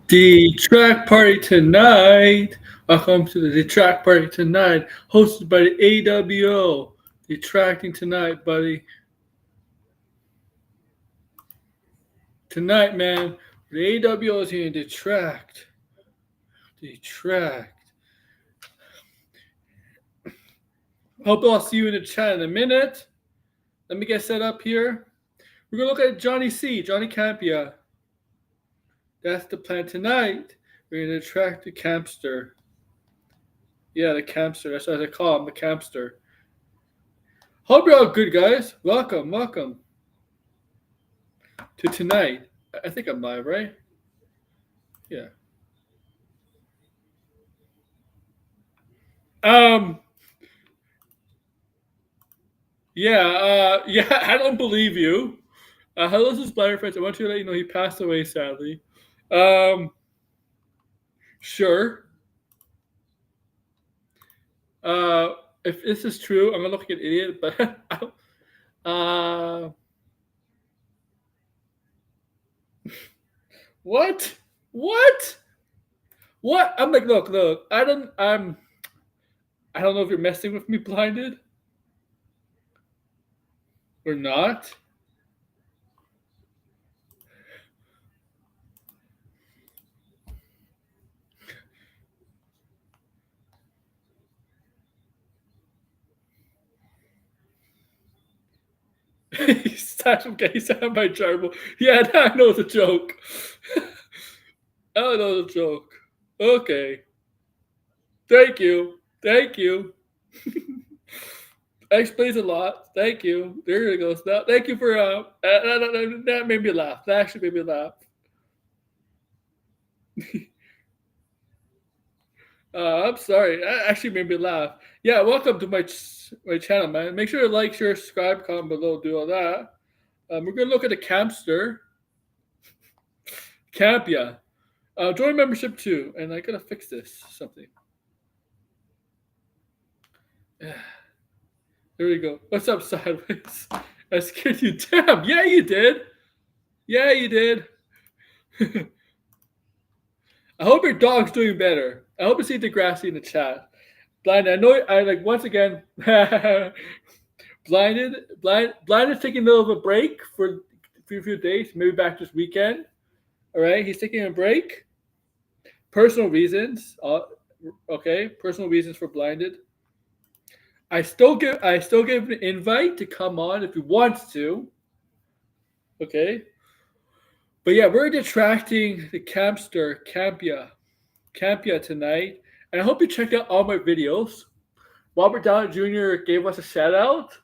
Detract party tonight. Welcome to the Detract party tonight, hosted by the AWO. Detracting tonight, buddy. Tonight, man. The AWO is here to detract. Detract. Hope I'll see you in the chat in a minute. Let me get set up here. We're gonna look at Johnny C, Johnny Campea. That's the plan tonight. We're gonna attract the campster. Yeah, the campster. That's what I call him, the campster. Hope you're all good, guys. Welcome to tonight. I think I'm live, right? Yeah. Yeah. I don't believe you. Hello, this is Blinder Friends. I want to let you know he passed away, sadly. Sure. If this is true, I'm gonna look like an idiot, but what? What? What? I'm like, look. I don't know if you're messing with me, blinded, or not. He's signed by Jarbo. Yeah, I know it's a joke. I know it's a joke. Okay. Thank you. That explains a lot. Thank you. There it goes. Now, thank you for that made me laugh. That actually made me laugh. I'm sorry. That actually made me laugh. Yeah, welcome to my channel, man. Make sure to like, share, subscribe, comment below, do all that. We're gonna look at the campster, Campea. Join membership too, and I gotta fix this something. There we go. What's up, sideways? I scared you. Damn. Yeah, you did. I hope your dog's doing better. I hope you see Degrassi in the chat. Blind. I know. I like once again. Blinded taking a little of a break for a few days, maybe back this weekend. All right, he's taking a break. Personal reasons. Okay, personal reasons for blinded. I still give him an invite to come on if he wants to. Okay. But yeah, we're detracting the campster, Campea tonight. And I hope you checked out all my videos. Robert Downey Jr. gave us a shout out.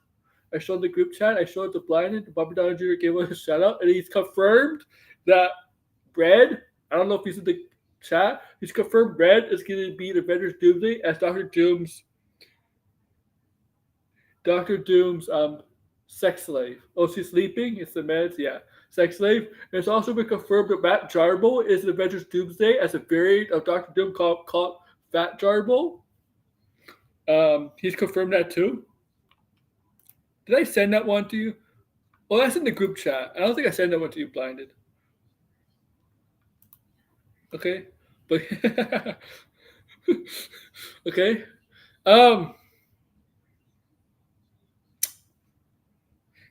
I showed the group chat. I showed the blinded. Robert Downey Jr. gave us a shout out. And he's confirmed that Red, I don't know if he's in the chat, he's confirmed Red is going to be the Avengers Doomsday as Dr. Doom's sex slave. Oh, she's sleeping? It's the meds? Yeah. Sex slave. And it's also been confirmed that Matt Jarbo is in Avengers Doomsday as a variant of Dr. Doom called Fat Jarbo. He's confirmed that too. Did I send that one to you? Well, that's in the group chat. I don't think I sent that one to you, blinded. Okay. But okay.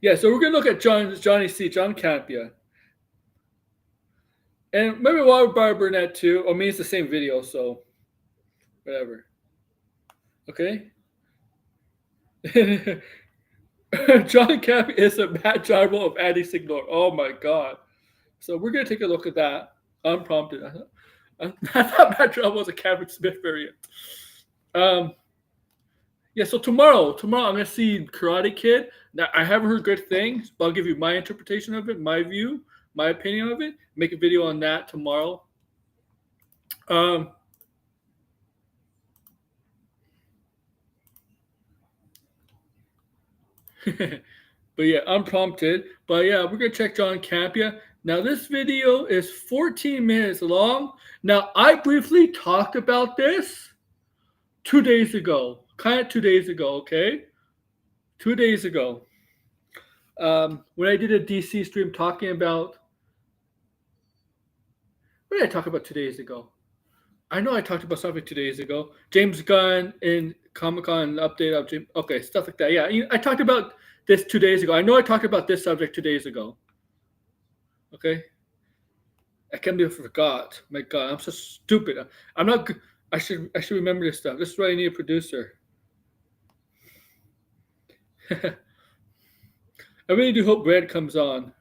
Yeah, so we're gonna look at Johnny C, John Campea. And maybe Robert Burnett too. I mean, it's the same video, so whatever. Okay. John Campea is a Matt Jarbo of Andy Signor. Oh my god. So we're gonna take a look at that. Unprompted. I thought Matt Jarbo was a Kevin Smith variant. Yeah, so tomorrow I'm gonna see Karate Kid. Now I haven't heard good things, but I'll give you my interpretation of it, my view, my opinion of it. Make a video on that tomorrow. But yeah, unprompted. But yeah, we're gonna check John Campea. Now this video is 14 minutes long. Now I briefly talked about this 2 days ago. Kind of 2 days ago, okay? 2 days ago. When I did a DC stream talking about What did I talk about 2 days ago? I know I talked about something 2 days ago. James Gunn in Comic-Con update of James. Okay, stuff like that. Yeah, I talked about this 2 days ago. I know I talked about this subject 2 days ago. Okay. I can't believe I forgot. My God, I'm so stupid. I'm not. I should remember this stuff. This is why I need a producer. I really do hope Brad comes on.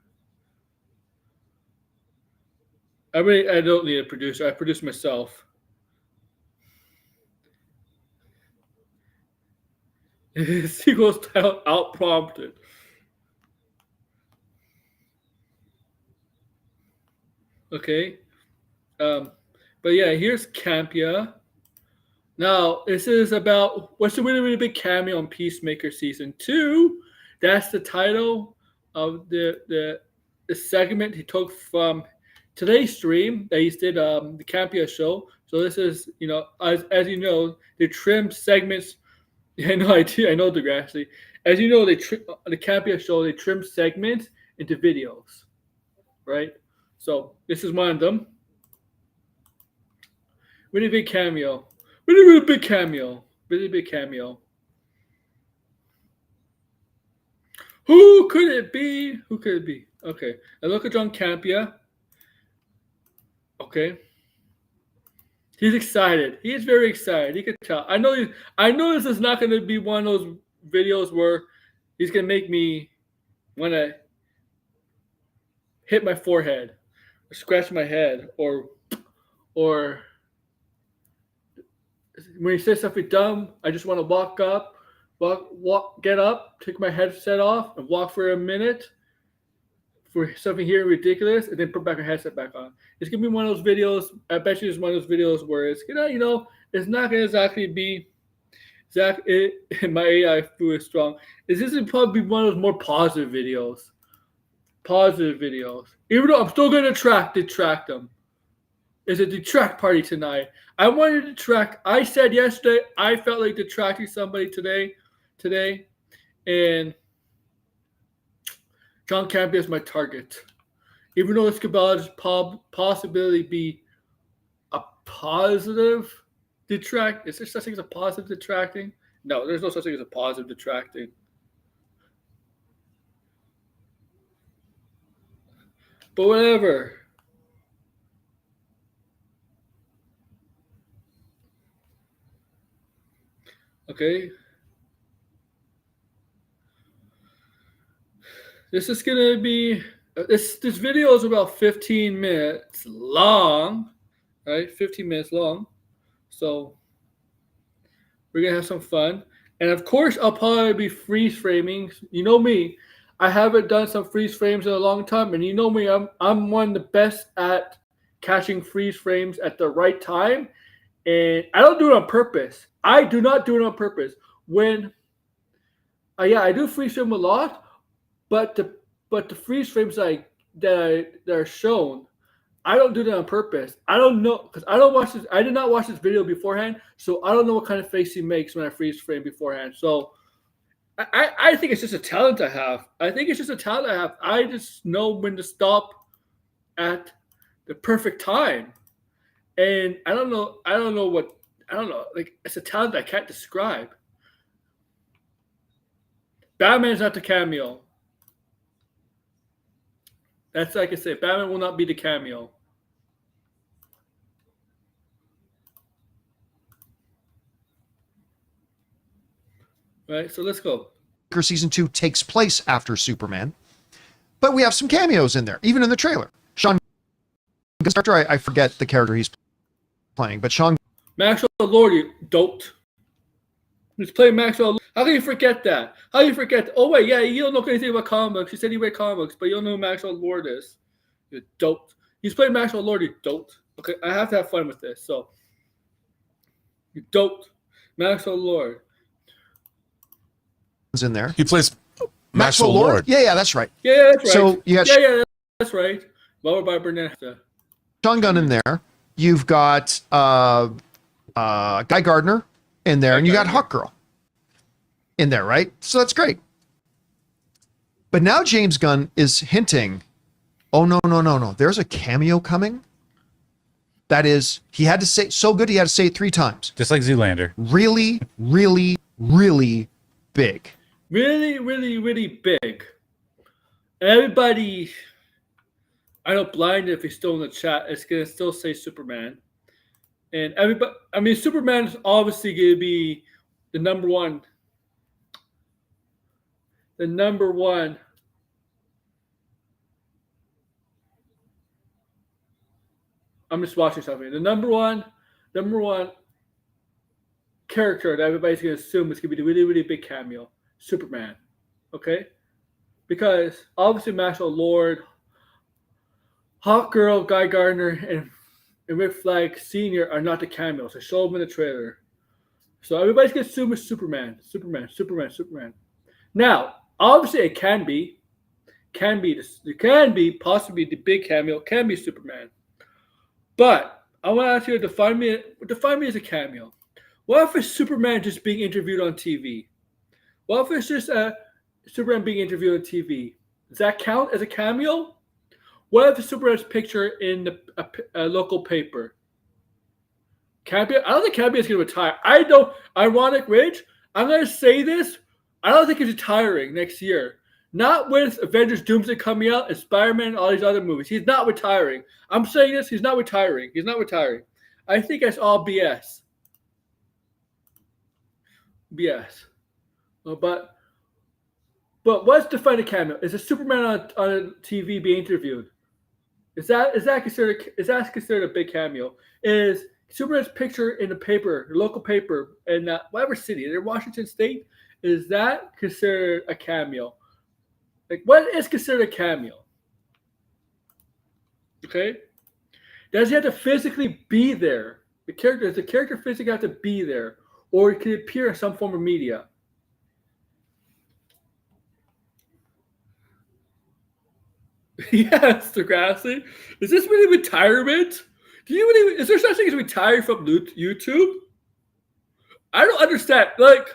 I don't need a producer. I produce myself. Sequel style out prompted. Okay. But yeah, here's Campea. Now, this is about what's a really, really big cameo on Peacemaker Season 2. That's the title of the segment he took from today's stream that he did the Campea show. So this is, as you know, they trimmed segments. I know I know the actually. As you know, the Campea show, they trimmed segments into videos. Right? So this is one of them. Really big cameo. Really big cameo. Really big cameo. Who could it be? Who could it be? Okay. I look at John Campea. Okay. He's excited. He is very excited. You can tell. I know this is not going to be one of those videos where he's going to make me want to hit my forehead or scratch my head or when he says something dumb, I just want to get up, take my headset off, and walk for a minute for something here ridiculous, and then put back my headset back on. It's gonna be one of those videos. I bet you it's one of those videos where it's it's not gonna exactly be my AI food is strong. This is probably one of those more positive videos. Even though I'm still gonna detract them. It's a detract party tonight. I wanted to detract. I said yesterday I felt like detracting somebody today, and John Campea is my target. Even though this could possibility be a positive detract. Is there such thing as a positive detracting? No, there's no such thing as a positive detracting. But whatever. Okay. This is gonna be this video is about 15 minutes long, right? 15 minutes long. So we're gonna have some fun. And of course I'll probably be freeze framing. You know me. I haven't done some freeze frames in a long time, and you know me, I'm one of the best at catching freeze frames at the right time. And I don't do it on purpose. I do not do it on purpose. When, I do freeze frame a lot, but the freeze frames that are shown, I don't do that on purpose. I don't know because I don't watch this. I did not watch this video beforehand, so I don't know what kind of face he makes when I freeze frame beforehand. So I think it's just a talent I have. I just know when to stop at the perfect time. And I don't know. Like, it's a talent I can't describe. Batman's not the cameo. That's like I say. Batman will not be the cameo. Right. So let's go. Season 2 takes place after Superman, but we have some cameos in there, even in the trailer. Sean, I forget the character he's playing, but Sean. Maxwell Lord, you dope. He's playing Maxwell. How can you forget that? Oh wait, yeah, you don't know anything about comic books. You said you read comics, but you don't know who Maxwell Lord is. You dope. He's playing Maxwell Lord, you dope. Okay, I have to have fun with this. So you dope. Maxwell Lord. In there. He plays Maxwell Lord. Yeah, that's right. Yeah, that's right. So you got that's right. Lower by Bernetta. Sean Gunn in there. You've got Guy Gardner in there, and you got Hawkgirl in there, right? So that's great. But now James Gunn is hinting, oh, no. There's a cameo coming That is, he had to say so good. He had to say it 3 times. Just like Zoolander. Really, really, really big. Really, really, really big. Everybody, I know Blind, if he's still in the chat, is going to still say Superman. And everybody, I mean, Superman is obviously going to be the number one. The number one. I'm just watching something. The number one character that everybody's going to assume is going to be the really, really big cameo, Superman. Okay? Because obviously Marshall Lord, Hawk Girl, Guy Gardner, and Rick Flag Sr. are not the cameos. I show them in the trailer. So everybody's going to assume it's Superman. Now, obviously it can be possibly the big cameo, can be Superman. But I want to ask you to define me as a cameo. What if it's Superman just being interviewed on TV? What if it's just Superman being interviewed on TV? Does that count as a cameo? What if it's Superman's picture in a local paper? Campea? I don't think Campea is going to retire. I don't. Ironic Ridge, I'm going to say this. I don't think he's retiring next year. Not with Avengers Doomsday coming out and Spider-Man and all these other movies. He's not retiring. I'm saying this. He's not retiring. I think that's all BS. But what's defining a cameo? Is a Superman on TV being interviewed? Is that considered a big cameo? Is Superman's picture in the paper, the local paper, in whatever city, in Washington State, is that considered a cameo? Like, what is considered a cameo? Okay? Does he have to physically be there? Does the character physically have to be there? Or it could appear in some form of media? Yes, Degrassi. Is this really retirement? Is there such thing as retiring from YouTube? I don't understand. Like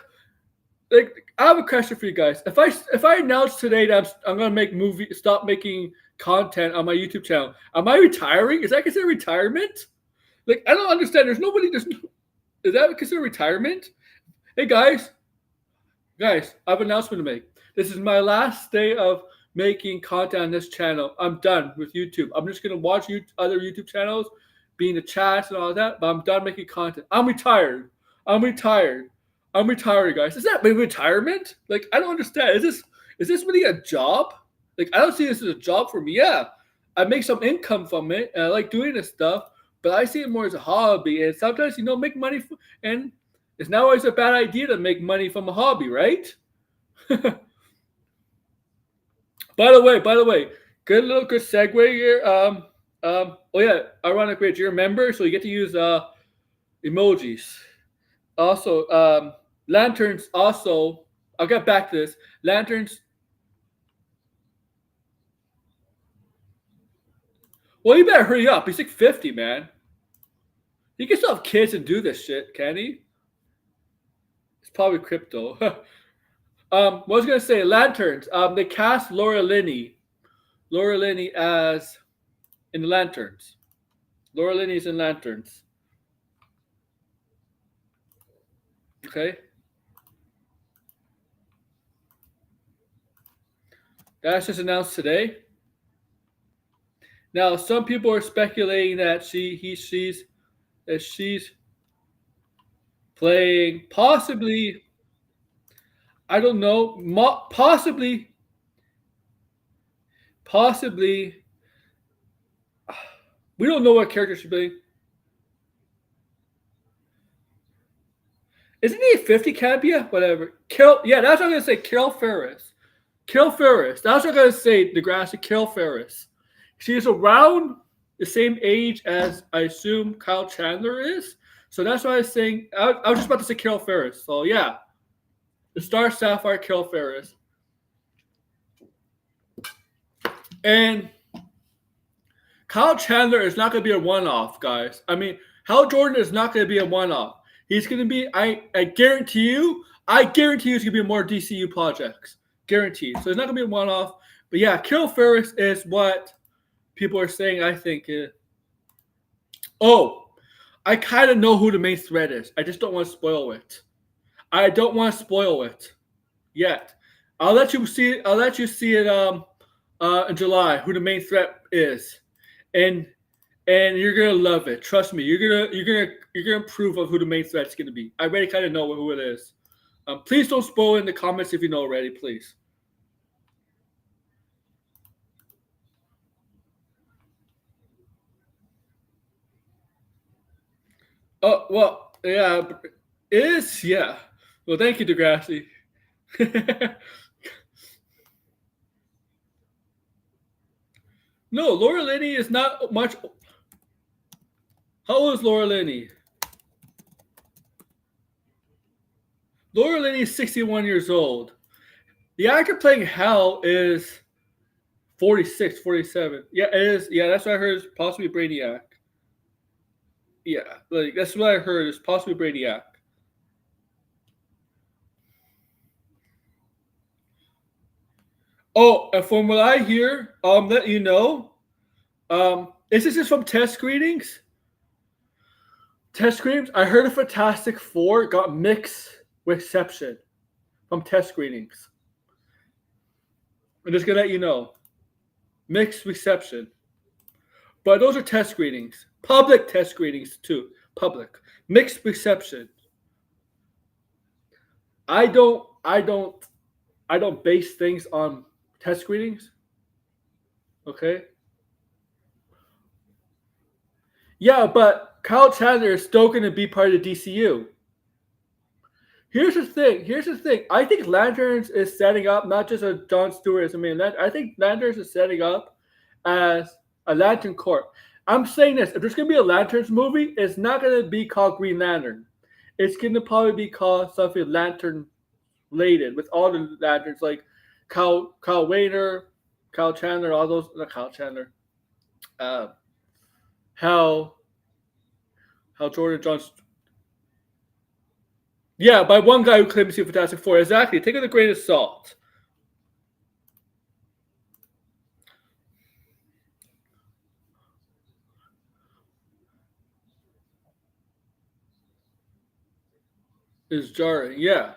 I have a question for you guys. If I announce today that I'm gonna stop making content on my YouTube channel, am I retiring? Is that considered retirement? Like, I don't understand. Is that considered retirement? Hey guys, I have an announcement to make. This is my last day of making content on this channel. I'm done with YouTube. I'm just gonna watch other YouTube channels, be in the chats and all that, but I'm done making content. I'm retired, guys. Is that retirement? Like, I don't understand. Is this really a job? Like, I don't see this as a job for me. Yeah, I make some income from it, and I like doing this stuff, but I see it more as a hobby. And sometimes, make money, and it's not always a bad idea to make money from a hobby, right? By the way, good segue here. Oh yeah, Ironic Ridge, you're a member, so you get to use emojis. Also, lanterns. Also, I'll get back to this. Lanterns. Well, you better hurry up. He's like 50, man. He can still have kids and do this shit, can he? It's probably crypto. What I was gonna say, lanterns. They cast Laura Linney as in the lanterns. Laura Linney's in lanterns. Okay. That's just announced today. Now, some people are speculating that she's playing possibly. I don't know. Possibly. We don't know what character she's playing. Isn't he 50, Campea? Whatever. Yeah, that's what I'm going to say. Carol Ferris. That's what I'm going to say, Degrassi. Carol Ferris. She is around the same age as, I assume, Kyle Chandler is. So that's why I was saying. I was just about to say Carol Ferris. So, yeah. The Star Sapphire, Carol Ferris. And Kyle Chandler is not going to be a one-off, guys. I mean, Hal Jordan is not going to be a one-off. He's going to be, I guarantee you he's going to be more DCU projects. Guaranteed. So it's not going to be a one-off. But yeah, Carol Ferris is what people are saying, I think. Oh, I kind of know who the main threat is. I just don't want to spoil it. I don't want to spoil it yet. I'll let you see it. I'll let you see it in July who the main threat is, and you're gonna love it. Trust me. You're gonna approve of who the main threat's gonna be. I already kind of know who it is. Please don't spoil it in the comments if you know already, please. Oh well, yeah, it is. Yeah. Well, thank you, Degrassi. No, Laura Linney is not much. How old is Laura Linney? Laura Linney is 61 years old. The actor playing Hal is 46, 47. Yeah, it is. Yeah, that's what I heard is possibly Brainiac. Yeah, like that's what I heard is possibly Brainiac. Oh, and from what I hear, let you know, is this just from test screenings? Test screenings? I heard a Fantastic Four got mixed reception from test screenings. I'm just gonna let you know. Mixed reception. But those are test screenings. Public test screenings too. Public. Mixed reception. I don't base things on test screenings. Okay? Yeah, but Kyle Chandler is still gonna be part of the DCU. Here's the thing. I think Lanterns is setting up not just a John Stewart as a main. I think Lanterns is setting up as a Lantern Corps. I'm saying this: if there's gonna be a Lanterns movie, it's not gonna be called Green Lantern. It's gonna probably be called something Lantern related with all the Lanterns like Kyle Rayner, Kyle Chandler, all those. Not Kyle Chandler. Hal Jordan John. Yeah, by one guy who claims to see Fantastic Four. Exactly. Take it with a grain of salt. Is jarring. Yeah.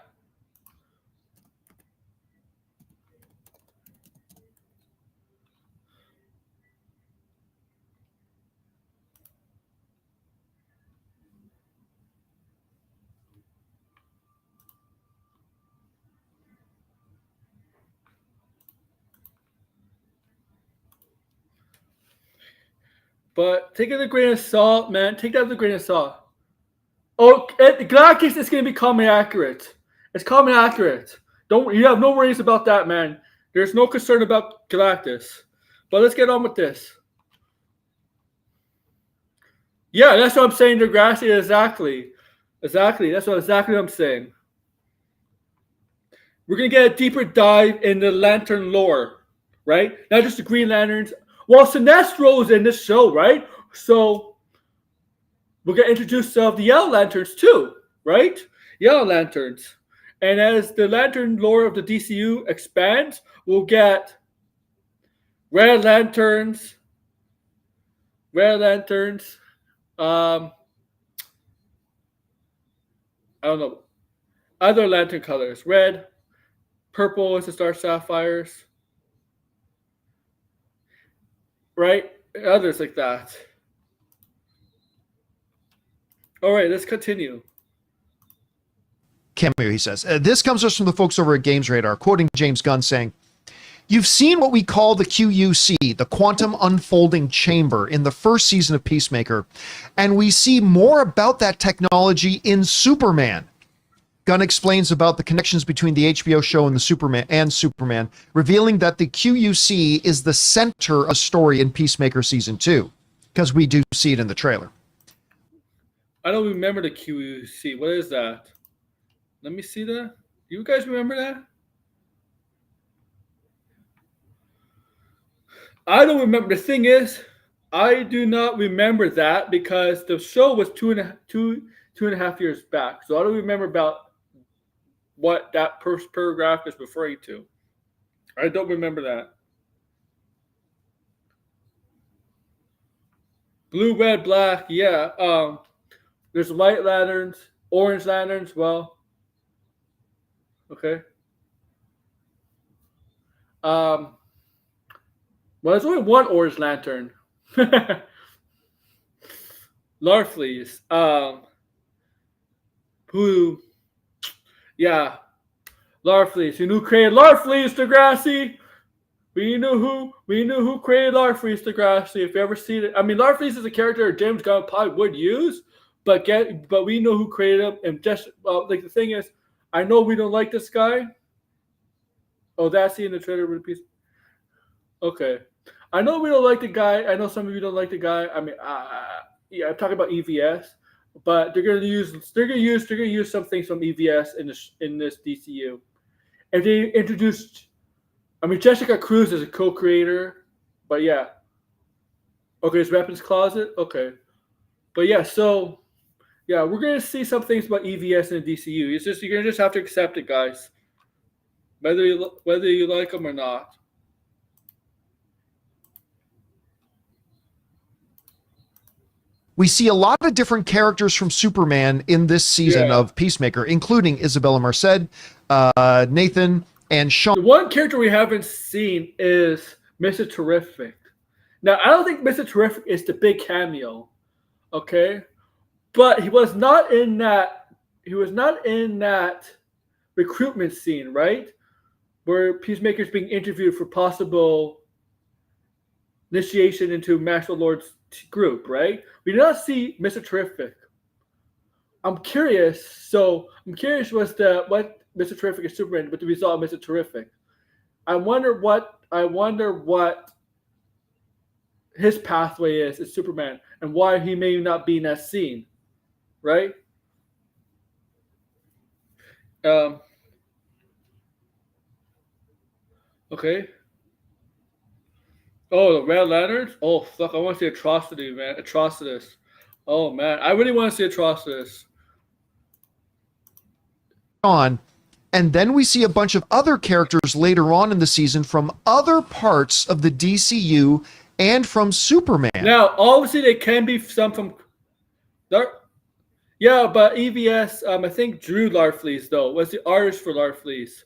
But take it with a grain of salt, man. Take that with a grain of salt. Oh, Galactus is going to be common accurate. It's common accurate. You have no worries about that, man. There's no concern about Galactus. But let's get on with this. Yeah, that's what I'm saying, Degrassi. Exactly. That's exactly what I'm saying. We're going to get a deeper dive in the Lantern lore, right? Not just the Green Lanterns. Well, Sinestro is in this show, right? So we'll get introduced to the Yellow Lanterns too, right? Yellow Lanterns. And as the Lantern lore of the DCU expands, we'll get Red Lanterns. I don't know. Other Lantern colors. Red, purple is the Star Sapphires. Right? Others like that. All right, let's continue. Cameo, he says. This comes us from the folks over at Games Radar, quoting James Gunn saying, "You've seen what we call the QUC, the Quantum Unfolding Chamber, in the first season of Peacemaker, and we see more about that technology in Superman." Gunn explains about the connections between the HBO show and Superman, revealing that the QUC is the center of the story in Peacemaker Season 2, because we do see it in the trailer. I don't remember the QUC. What is that? Let me see that. You guys remember that? I don't remember. The thing is, I do not remember that because the show was two and a half years back. So I don't remember about what that first paragraph is referring to. I don't remember that. Blue, red, black. Yeah. There's white lanterns, orange lanterns. Well, okay. Um, well, there's only one orange lantern. Larfleeze. Who? Yeah, Larfleeze. You knew who created Larfleeze, Degrassi. We knew who created Larfleeze, Degrassi. If you ever seen it, I mean, Larfleeze is a character James Gunn probably would use, but we know who created him. And just like the thing is, I know we don't like this guy. Oh, that's he in the trailer with a piece. Okay, I know we don't like the guy. I know some of you don't like the guy. I mean, yeah, I'm talking about EVS, but they're gonna use some things from EVS in this DCU. And they introduced, I mean, Jessica Cruz is a co-creator, but yeah. Okay, it's weapons closet. Okay, but yeah, so yeah, we're gonna see some things about EVS in the DCU. It's just you're gonna just have to accept it, guys, whether you like them or not. We see a lot of different characters from Superman in this season of Peacemaker, including Isabella Merced, Nathan, and Sean. The one character we haven't seen is Mr. Terrific. Now, I don't think Mr. Terrific is the big cameo, okay? But he was not in that. He was not in that recruitment scene, right? Where Peacemaker's being interviewed for possible initiation into Maxwell Lord's group, right? We did not see Mr. Terrific. I'm curious. So I'm curious what Mr. Terrific is Superman, but the result of Mr. Terrific. I wonder what his pathway is as Superman and why he may not be in that scene, right? Okay. Oh, the Red Lanterns? Oh, fuck. I want to see Atrocity, man. Atrocitus. Oh, man. I really want to see Atrocitus. On. And then we see a bunch of other characters later on in the season from other parts of the DCU and from Superman. Now, obviously, there can be some from... Yeah, but EVS, I think drew Larfleeze, though. Was the artist for Larfleeze.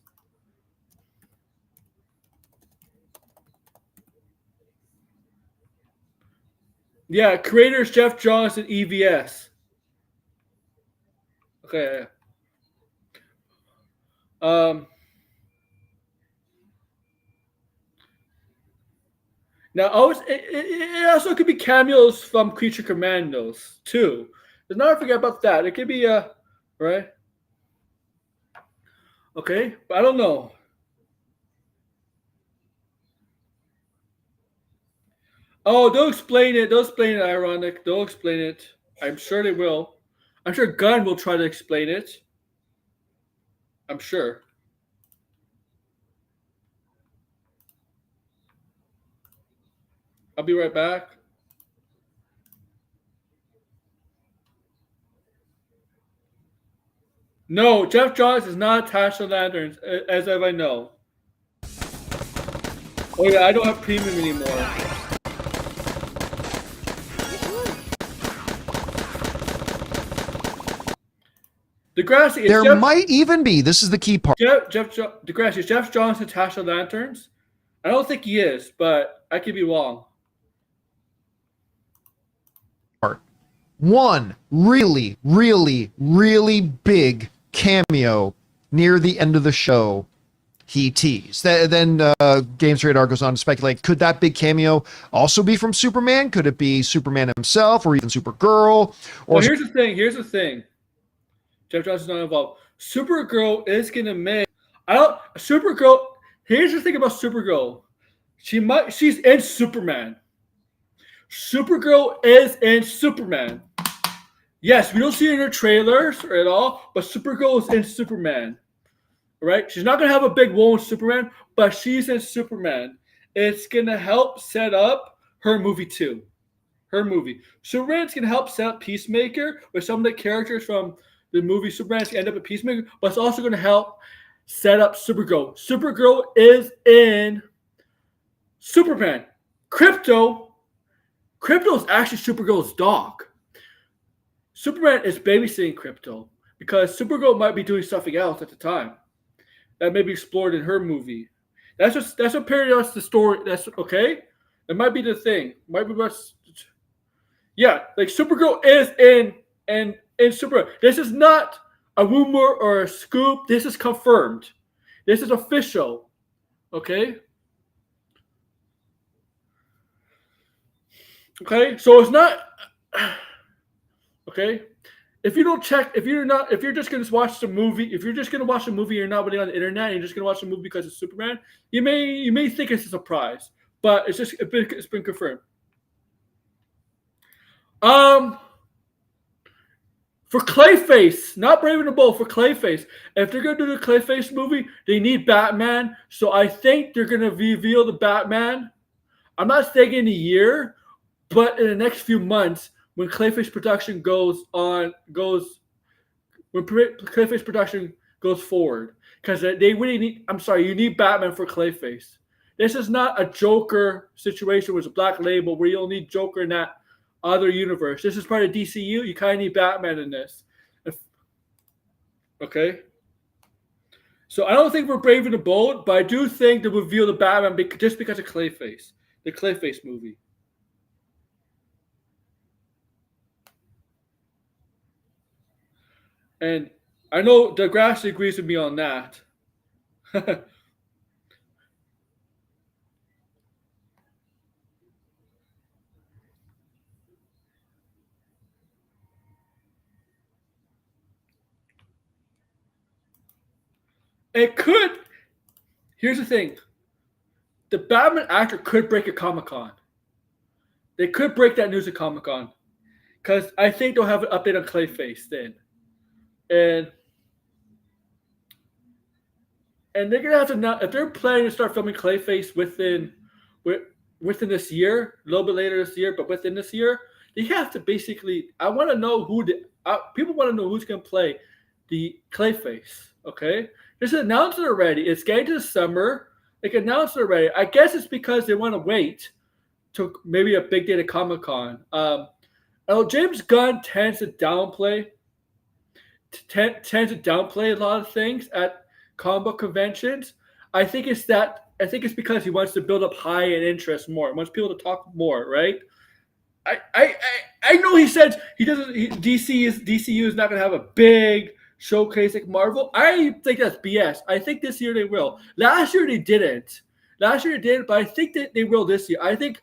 Yeah, creators Jeff Johns and EVS. Okay. Now, it also could be cameos from Creature Commandos too. Let's not forget about that. It could be right. Okay, but I don't know. Oh, they'll explain it. They'll explain it. Ironic. They'll explain it. I'm sure they will. I'm sure Gunn will try to explain it. I'm sure. I'll be right back. No, Jeff Johns is not attached to Lanterns, as I know. Oh yeah, I don't have premium anymore. Degrassi, there might even be. This is the key part. Degrassi, is Jeff Johns attached to Lanterns? I don't think he is, but I could be wrong. One really, really, really big cameo near the end of the show he teased. Then Games Radar goes on to speculate, could that big cameo also be from Superman? Could it be Superman himself or even Supergirl? Or here's the thing. Jeff Johns is not involved. Supergirl is going to make... Supergirl... Here's the thing about Supergirl. She's in Superman. Supergirl is in Superman. Yes, we don't see her in her trailers or at all, but Supergirl is in Superman. Right? She's not going to have a big role in Superman, but she's in Superman. It's going to help set up her movie too. Her movie. Superman's going to help set up Peacemaker with some of the characters from the movie Superman's going to end up a Peacemaker, but it's also going to help set up Supergirl. Supergirl is in Superman. Crypto Crypto is actually Supergirl's dog. Superman is babysitting Crypto because Supergirl might be doing something else at the time that may be explored in her movie. That's what parallels the story. That's okay. It might be the thing. Might be what's. Yeah, like Supergirl is in Supergirl. This is not a rumor or a scoop. This is confirmed. This is official. Okay. Okay, so it's not. Okay, if you don't check, if you're just gonna watch the movie, if you're just gonna watch the movie, you're not really on the internet, and you're just gonna watch the movie because it's Superman. You may think it's a surprise, but it's been confirmed. For Clayface, not Brave and the Bold, for Clayface. If they're gonna do the Clayface movie, they need Batman. So I think they're gonna reveal the Batman. I'm not saying in a year, but in the next few months, when Clayface production goes forward, because they really need. I'm sorry, you need Batman for Clayface. This is not a Joker situation with a Black Label where you don't need Joker in that other universe. This is part of DCU. You kind of need Batman in this. Okay. So I don't think we're Brave and the Bold, but I do think they reveal the Batman just because of Clayface, the Clayface movie. And I know Degrasse agrees with me on that. It could. Here's the thing. The Batman actor could break a Comic-Con. They could break that news at Comic-Con. Because I think they'll have an update on Clayface then. And they're gonna have to now, if they're planning to start filming Clayface within this year, a little bit later this year, but within this year, they have to basically. I want to know people want to know who's gonna play the Clayface. Okay, there's an announcement already. It's getting to the summer. They can announce it already. I guess it's because they want to wait to maybe a big day to Comic-Con. James Gunn tends to downplay a lot of things at comic book conventions. I think it's because he wants to build up high-end interest more. He wants people to talk more, right? I know he said DCU is not going to have a big showcase like Marvel. I think that's BS. I think this year they will. Last year they didn't. But I think that they will this year. I think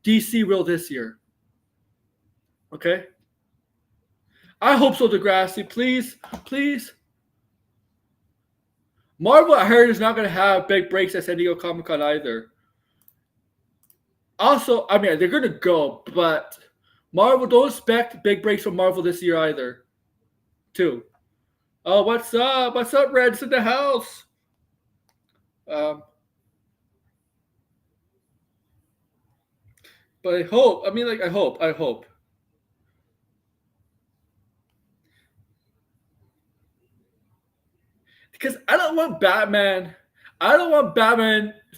DC will this year. Okay? I hope so, Degrassi. Please. Marvel, I heard, is not going to have big breaks at San Diego Comic-Con either. Also, I mean, they're going to go, but Marvel, don't expect big breaks from Marvel this year either. Too. Oh, what's up? What's up, Reds in the house? But I hope. I hope. Because I don't want Batman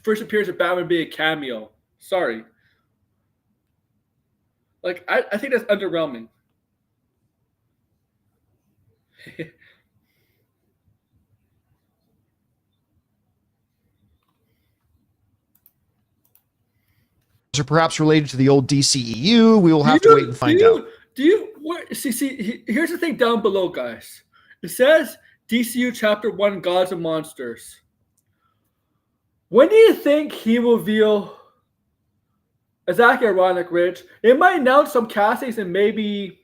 first appearance of Batman being a cameo. Sorry. Like, I think that's underwhelming. Are perhaps related to the old DCEU. We will have to wait and find out. Here's the thing down below, guys. It says DCU Chapter 1, Gods and Monsters. When do you think he will reveal? It's actually ironic, Rich. It might announce some castings and maybe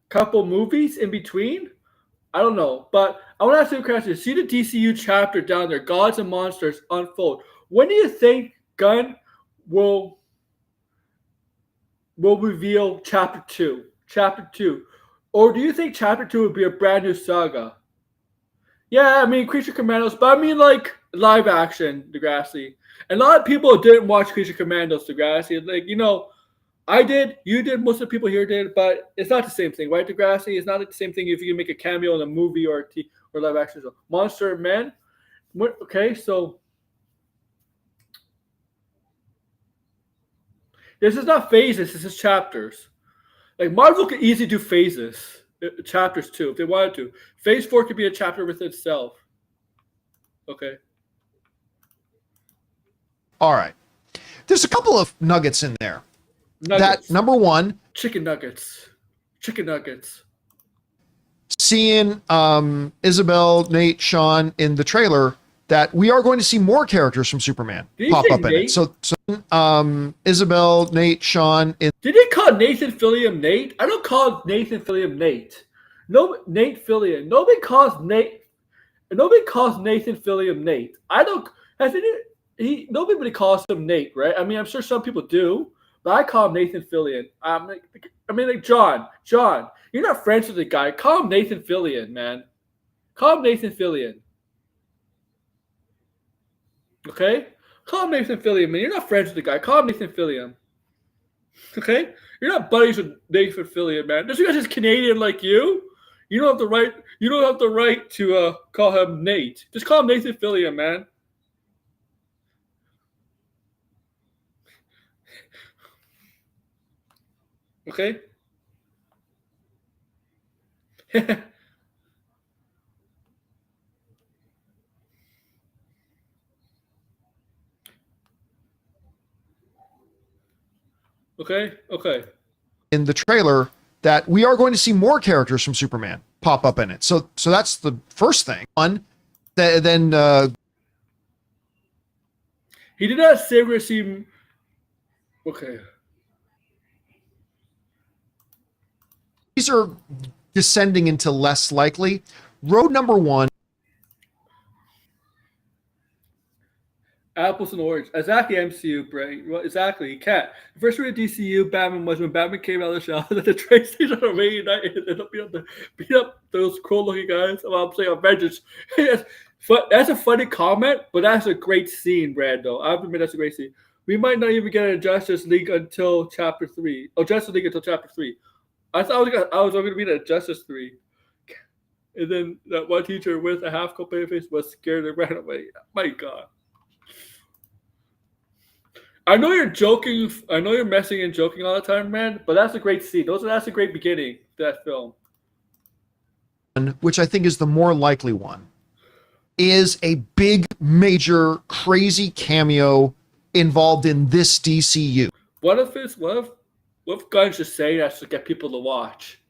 a couple movies in between. I don't know. But I want to ask you a question. See the DCU chapter down there, Gods and Monsters, unfold. When do you think Gunn will reveal Chapter 2? Or do you think Chapter 2 would be a brand new saga? Yeah, I mean, Creature Commandos, but I mean, like, live action, Degrassi. And a lot of people didn't watch Creature Commandos, Degrassi. Like, I did, you did, most of the people here did, but it's not the same thing, right, Degrassi? It's not the same thing if you can make a cameo in a movie or live action show. Monster Men? Okay, so This is not phases. This is chapters. Like Marvel could easily do phases, chapters too, if they wanted to. Phase 4 could be a chapter within itself. Okay. All right. There's a couple of nuggets in there. Nuggets. That number one, Chicken nuggets. Chicken nuggets. seeing Isabel, Nate, Sean in the trailer, that we are going to see more characters from Superman Did he pop say up in Nate? it. So Isabel, Nate, Sean in Did they call Nathan Fillion Nate? I don't call Nathan Fillion Nate. No, Nate Fillion. Nobody calls Nate. Nobody calls Nathan Fillion Nate. I don't. Has any? Nobody calls him Nate, right? I mean, I'm sure some people do, but I call him Nathan Fillion. Like John. John, you're not friends with the guy. Call him Nathan Fillion, man. Call him Nathan Fillion. Okay? Call him Nathan Fillion, man. You're not friends with the guy. Call him Nathan Fillion. Okay? You're not buddies with Nathan Fillion, man. Just because he's Canadian like you, you don't have the right. You don't have the right to call him Nate. Just call him Nathan Fillion, man. Okay? Okay? Okay. in the trailer, that we are going to see more characters from Superman pop up in it. So that's the first thing. One, then He did not say we're going to see. Okay. these are descending into less likely. Road number one, Apples and oranges. Exactly, MCU, Bray. Well, exactly. You can't. The first read DCU Batman was when Batman came out of the shell. The train station on May United and beat up those cool looking guys. Well, I'm saying Avengers. That's a funny comment, but that's a great scene, Brando. I have to admit that's a great scene. We might not even get a Justice League until Chapter 3. Oh, Justice League until Chapter 3. I thought I was going to be at Justice 3. And then that one teacher with a half coat face was scared and ran away. My God. I know you're joking. I know you're messing and joking all the time, man. But that's a great scene. That's a great beginning to that film. which I think is the more likely one, is a big, major, crazy cameo involved in this DCU. What if Gunn's just saying that to get people to watch?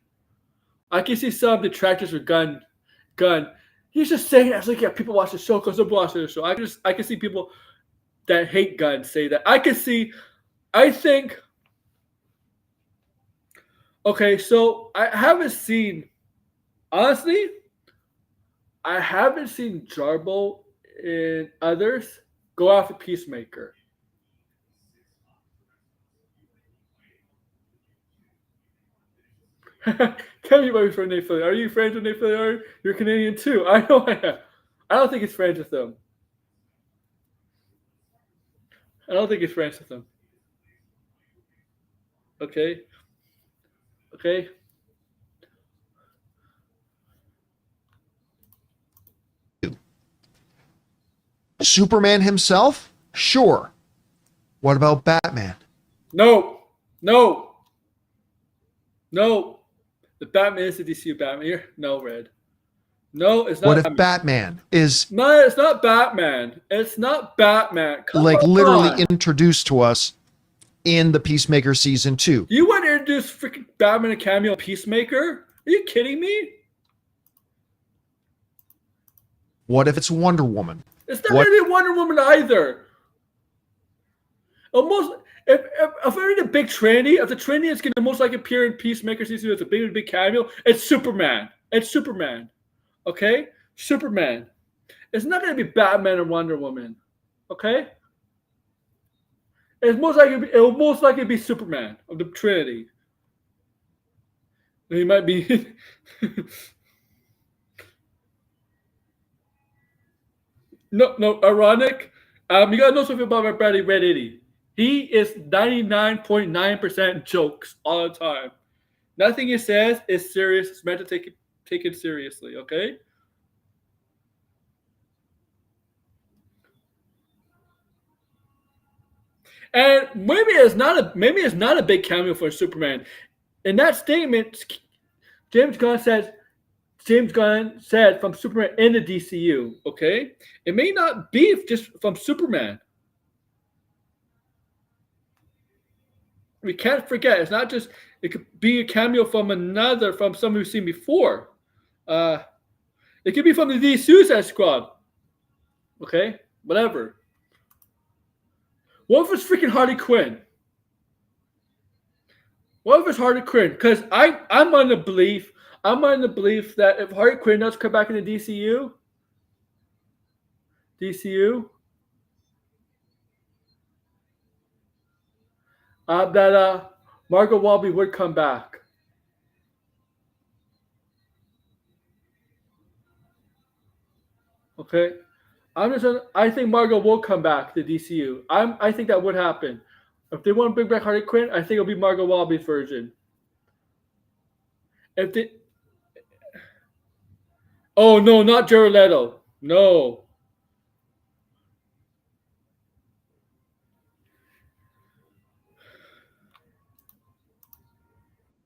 I can see some detractors with Gunn. He's just saying that to get people watch the show because they're watching the show. I can see people that hate Gunn say that. I think. Okay, so I haven't seen. Honestly, I haven't seen Jarbo and others go after Peacemaker. Tell me about your friend Nate Fillion. Are you friends with Nate Fillion? You're Canadian too. I know I am. I don't think he's friends with them. I don't think he's friends with them. Okay. Okay. Superman himself? Sure. What about Batman? No. The Batman is the DCU Batman here. No, Red. No, it's not. What if Batman is No, it's not Batman. It's not Batman. Come literally on. introduced to us in the Peacemaker season 2? You want to introduce freaking Batman and Cameo Peacemaker? Are you kidding me? What if it's Wonder Woman? It's not going to be Wonder Woman either. Almost, if we're in a big Trinity, if the Trinity is going to most likely appear in Peacemaker season 2 as a big cameo, it's Superman. Okay? Superman. It's not going to be Batman and Wonder Woman. Okay? It will most likely be Superman of the Trinity. He might be. No, ironic. You gotta know something about my Bradley Red 80. He is 99.9% jokes all the time. Nothing he says is serious. It's meant to take it seriously, okay? And maybe it's not a big cameo for Superman. In that statement, James Gunn said from Superman in the DCU. Okay, it may not be just from Superman. We can't forget it's not just. It could be a cameo from someone we've seen before. It could be from the Suicide Squad. Okay, whatever. What if it's freaking Harley Quinn? What if it's Harley Quinn? Because I'm on the belief that if Harley Quinn does come back in the DCU, that Margot Robbie would come back. Okay, I think Margot will come back to DCU. I think that would happen. If they want to bring back Harley Quinn, I think it'll be Margot Robbie's version. Oh no, not Jared Leto. No.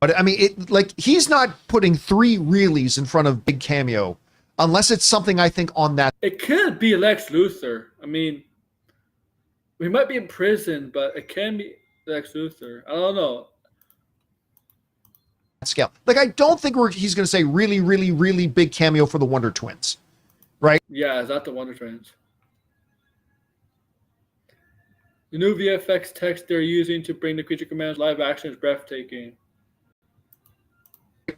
But I mean, he's not putting 3 reallys in front of big cameo, unless it's something I think on that. It could be Lex Luthor. I mean, we might be in prison, but it can be Lex Luthor. I don't know. Scale. I don't think he's going to say really, really, really big cameo for the Wonder Twins, right? Yeah, is that the Wonder Twins? The new VFX text they're using to bring the Creature Commands live action is breathtaking.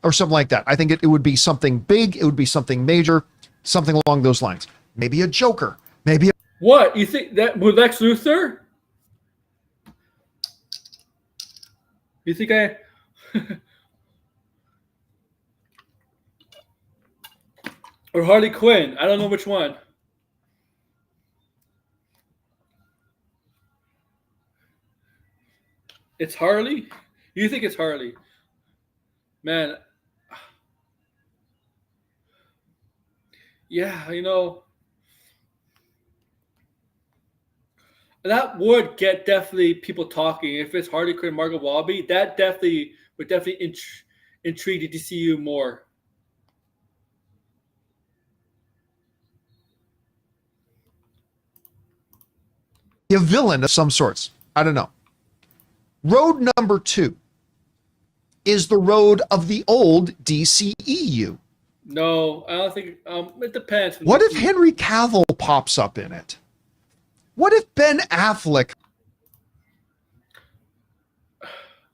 Or something like that. I think it would be something big. It would be something major, something along those lines. Maybe a Joker. Maybe. What? You think that with Lex Luthor? You think I... Or Harley Quinn. I don't know which one. It's Harley? You think it's Harley? Man. Yeah, that would get definitely people talking. If it's Harley Quinn, Margot Robbie, that would intrigue the DCU more. A villain of some sorts. I don't know. Road number 2 is the road of the old DCEU. No, I don't think. It depends. What if Henry Cavill pops up in it? What if Ben Affleck?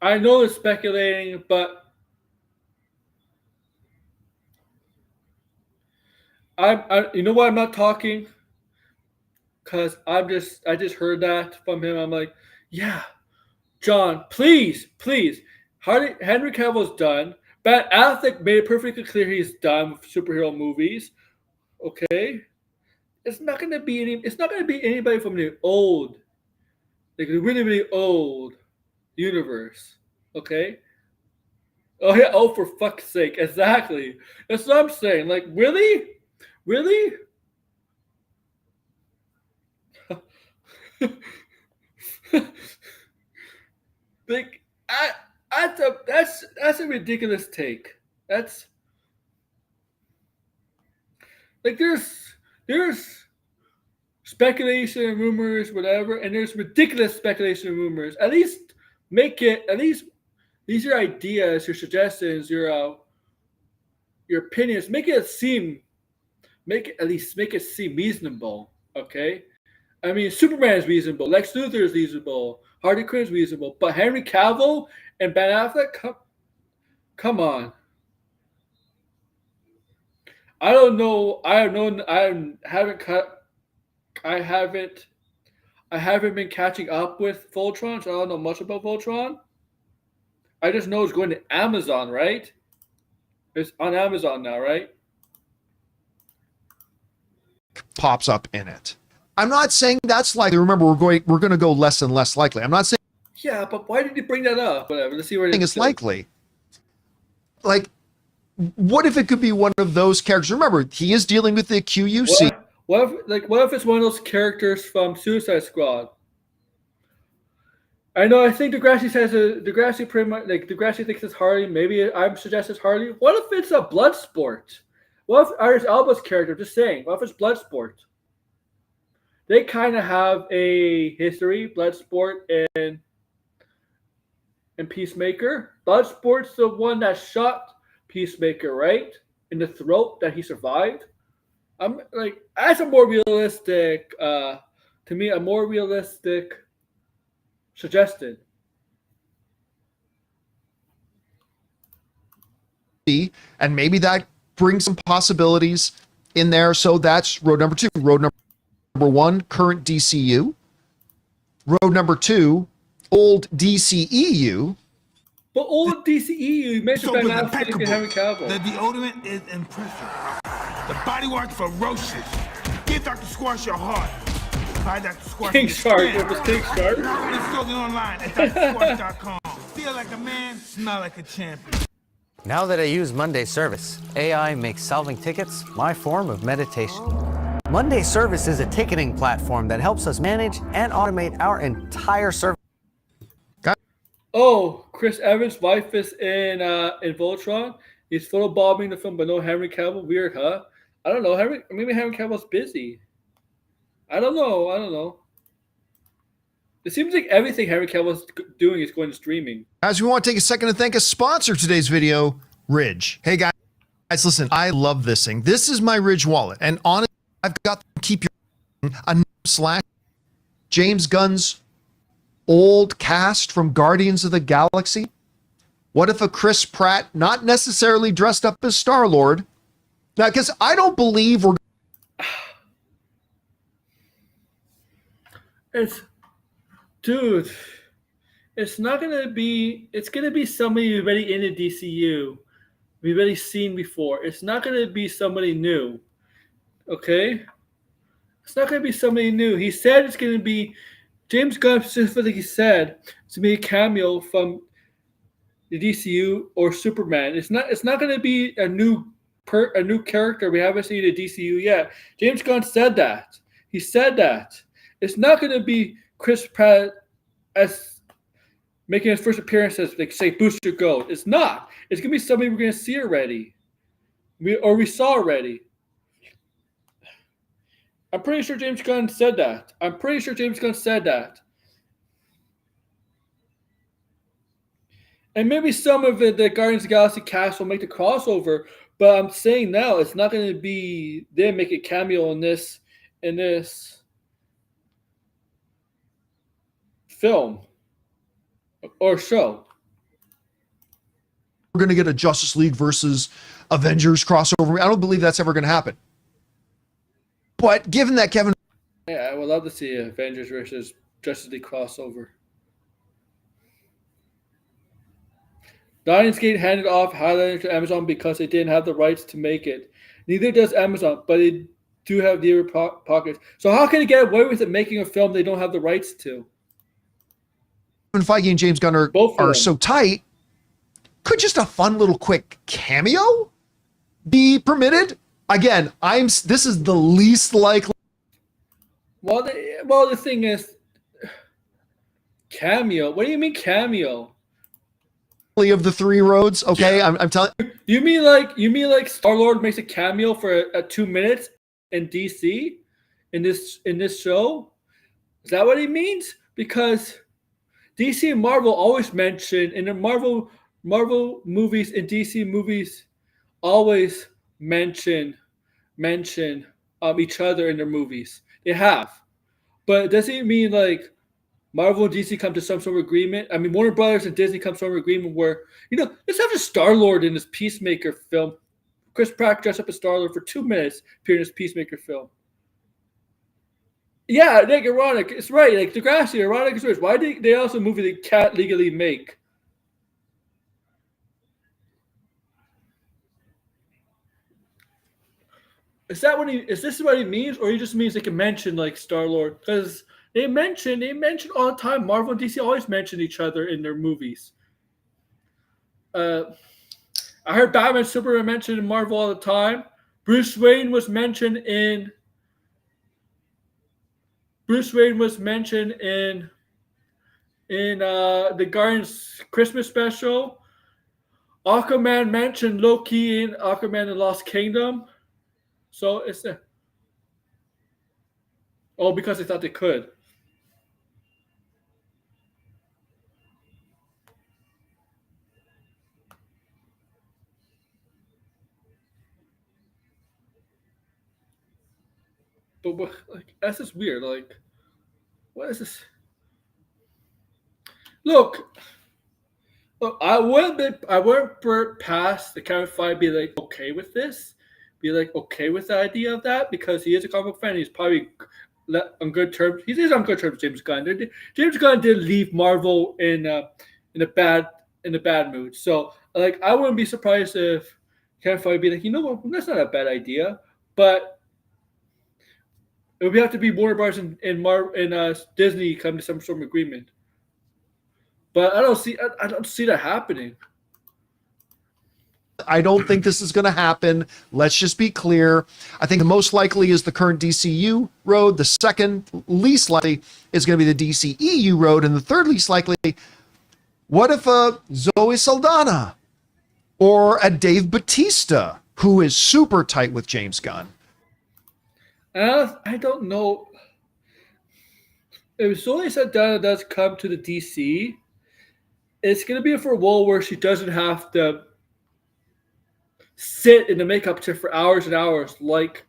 I know it's speculating, but you know why I'm not talking? Because I just heard that from him. I'm like, yeah, John, please. Henry Cavill's done. Ben Affleck made it perfectly clear he's done with superhero movies. Okay, it's not gonna be anybody from the old, the really really old universe. Okay. Oh yeah. Oh, for fuck's sake! Exactly. That's what I'm saying. Really. That's a ridiculous take. That's there's speculation and rumors, whatever, and there's ridiculous speculation and rumors. At least these are ideas, your suggestions, your opinions. Make it seem reasonable. Okay. I mean, Superman is reasonable. Lex Luthor is reasonable. Harley Quinn is reasonable. But Henry Cavill and Ben Affleck, come on. I don't know. I haven't been catching up with Voltron, so I don't know much about Voltron. I just know it's going to Amazon, right? It's on Amazon now, right? Pops up in it. I'm not saying that's likely. Remember, we're going to go less and less likely. I'm not saying. Yeah, but why did you bring that up? Whatever. Let's see where it's likely. What if it could be one of those characters? Remember, he is dealing with the QUC. What if it's one of those characters from Suicide Squad? I know. I think Degrassi says Degrassi pretty much like Degrassi thinks it's Harley. Maybe I'm suggesting it's Harley. What if it's a blood sport? What if Iris Elba's character? Just saying. What if it's blood sport? They kind of have a history, blood sport and Peacemaker. Bloodsport's the one that shot Peacemaker, right? In the throat that he survived. I'm like, that's a more realistic, to me, a more realistic suggestion. And maybe that brings some possibilities in there. So that's road number 2. Road number 1, current DCU. Road number 2, old DCEU. But old DCEU, you mentioned Ben Affleck and Henry Cavill. The deodorant is impressive. The body wash ferocious. Give Dr. Squash your heart. Buy Dr. Squash. King Shark. It was King Shark. It's still online at drsquash.com. Feel like a man, smell like a champion. Now that I use Monday Service, AI makes solving tickets my form of meditation. Monday Service is a ticketing platform that helps us manage and automate our entire service. Oh, Chris Evans' wife is in Voltron. He's photobombing the film, but no Henry Cavill. Weird, huh? I don't know. Maybe Henry Cavill's busy. I don't know. It seems like everything Henry Cavill's doing is going to streaming. As we want to take a second to thank a sponsor of today's video, Ridge. Hey guys, listen, I love this thing. This is my Ridge wallet, and honestly, I've got to keep your / James Gunn's old cast from Guardians of the Galaxy. What if a Chris Pratt, not necessarily dressed up as Star-Lord? Now, because I don't believe we're... Dude, it's not going to be... It's going to be somebody already in the DCU. We've already seen before. It's not going to be somebody new. Okay? It's not going to be somebody new. He said it's going to be... James Gunn specifically said to be a cameo from the DCU or Superman. It's not going to be a new character we haven't seen in the DCU yet. James Gunn said that. He said that. It's not going to be Chris Pratt as making his first appearance as, like, say, Booster Gold. It's not. It's going to be somebody we're going to see already. We saw already. I'm pretty sure James Gunn said that. And maybe some of the Guardians of the Galaxy cast will make the crossover, but I'm saying now it's not going to be them make a cameo in this film or show. We're going to get a Justice League versus Avengers crossover. I don't believe that's ever going to happen. But given that Kevin... Yeah, I would love to see Avengers versus Justice League crossover. Lionsgate handed off Highlander to Amazon because they didn't have the rights to make it. Neither does Amazon, but they do have the pockets. So how can they get away with it making a film they don't have the rights to? Kevin Feige and James Gunn are so tight, could just a fun little quick cameo be permitted? Again, this is the least likely. Well, the thing is, cameo. What do you mean cameo? Of the 3 roads, okay. I'm telling. You mean like Star-Lord makes a cameo for 2 minutes in DC in this show? Is that what he means? Because DC and Marvel always mention in the Marvel movies and DC movies always mention each other in their movies. They have, but does it mean like Marvel and DC come to some sort of agreement? I mean, Warner Brothers and Disney come to some agreement where, let's have a Star-Lord in this Peacemaker film. Chris Pratt dressed up as Star-Lord for 2 minutes, appeared in this Peacemaker film. Yeah, like ironic. It's right. Like Degrassi, ironic is right. Why did they also a movie they can't legally make? Is this what he means, or he just means they can mention like Star-Lord? Because they mention all the time. Marvel and DC always mention each other in their movies. I heard Batman, Superman mentioned in Marvel all the time. Bruce Wayne was mentioned in in the Guardians Christmas special. Aquaman mentioned Loki in Aquaman and the Lost Kingdom. So it's because they thought they could. But like that's just weird. Like, what is this? Look, I wouldn't past the Kevin Feige be like okay with this, be like okay with the idea of that because he is a comic book fan. He's probably on good terms. He is on good terms with James Gunn. James Gunn did leave Marvel in a bad mood. So like I wouldn't be surprised if Kevin Feige be like, you know what, that's not a bad idea, but it would have to be Warner Bros. and Disney come to some sort of agreement. But I don't see that happening. I don't think this is going to happen. Let's just be clear. I think the most likely is the current DCU road. The second least likely is going to be the DCEU road. And the third least likely, what if a Zoe Saldana or a Dave Bautista, who is super tight with James Gunn? I don't know. If Zoe Saldana does come to the DC, it's going to be for a role where she doesn't have to sit in the makeup chair for hours and hours like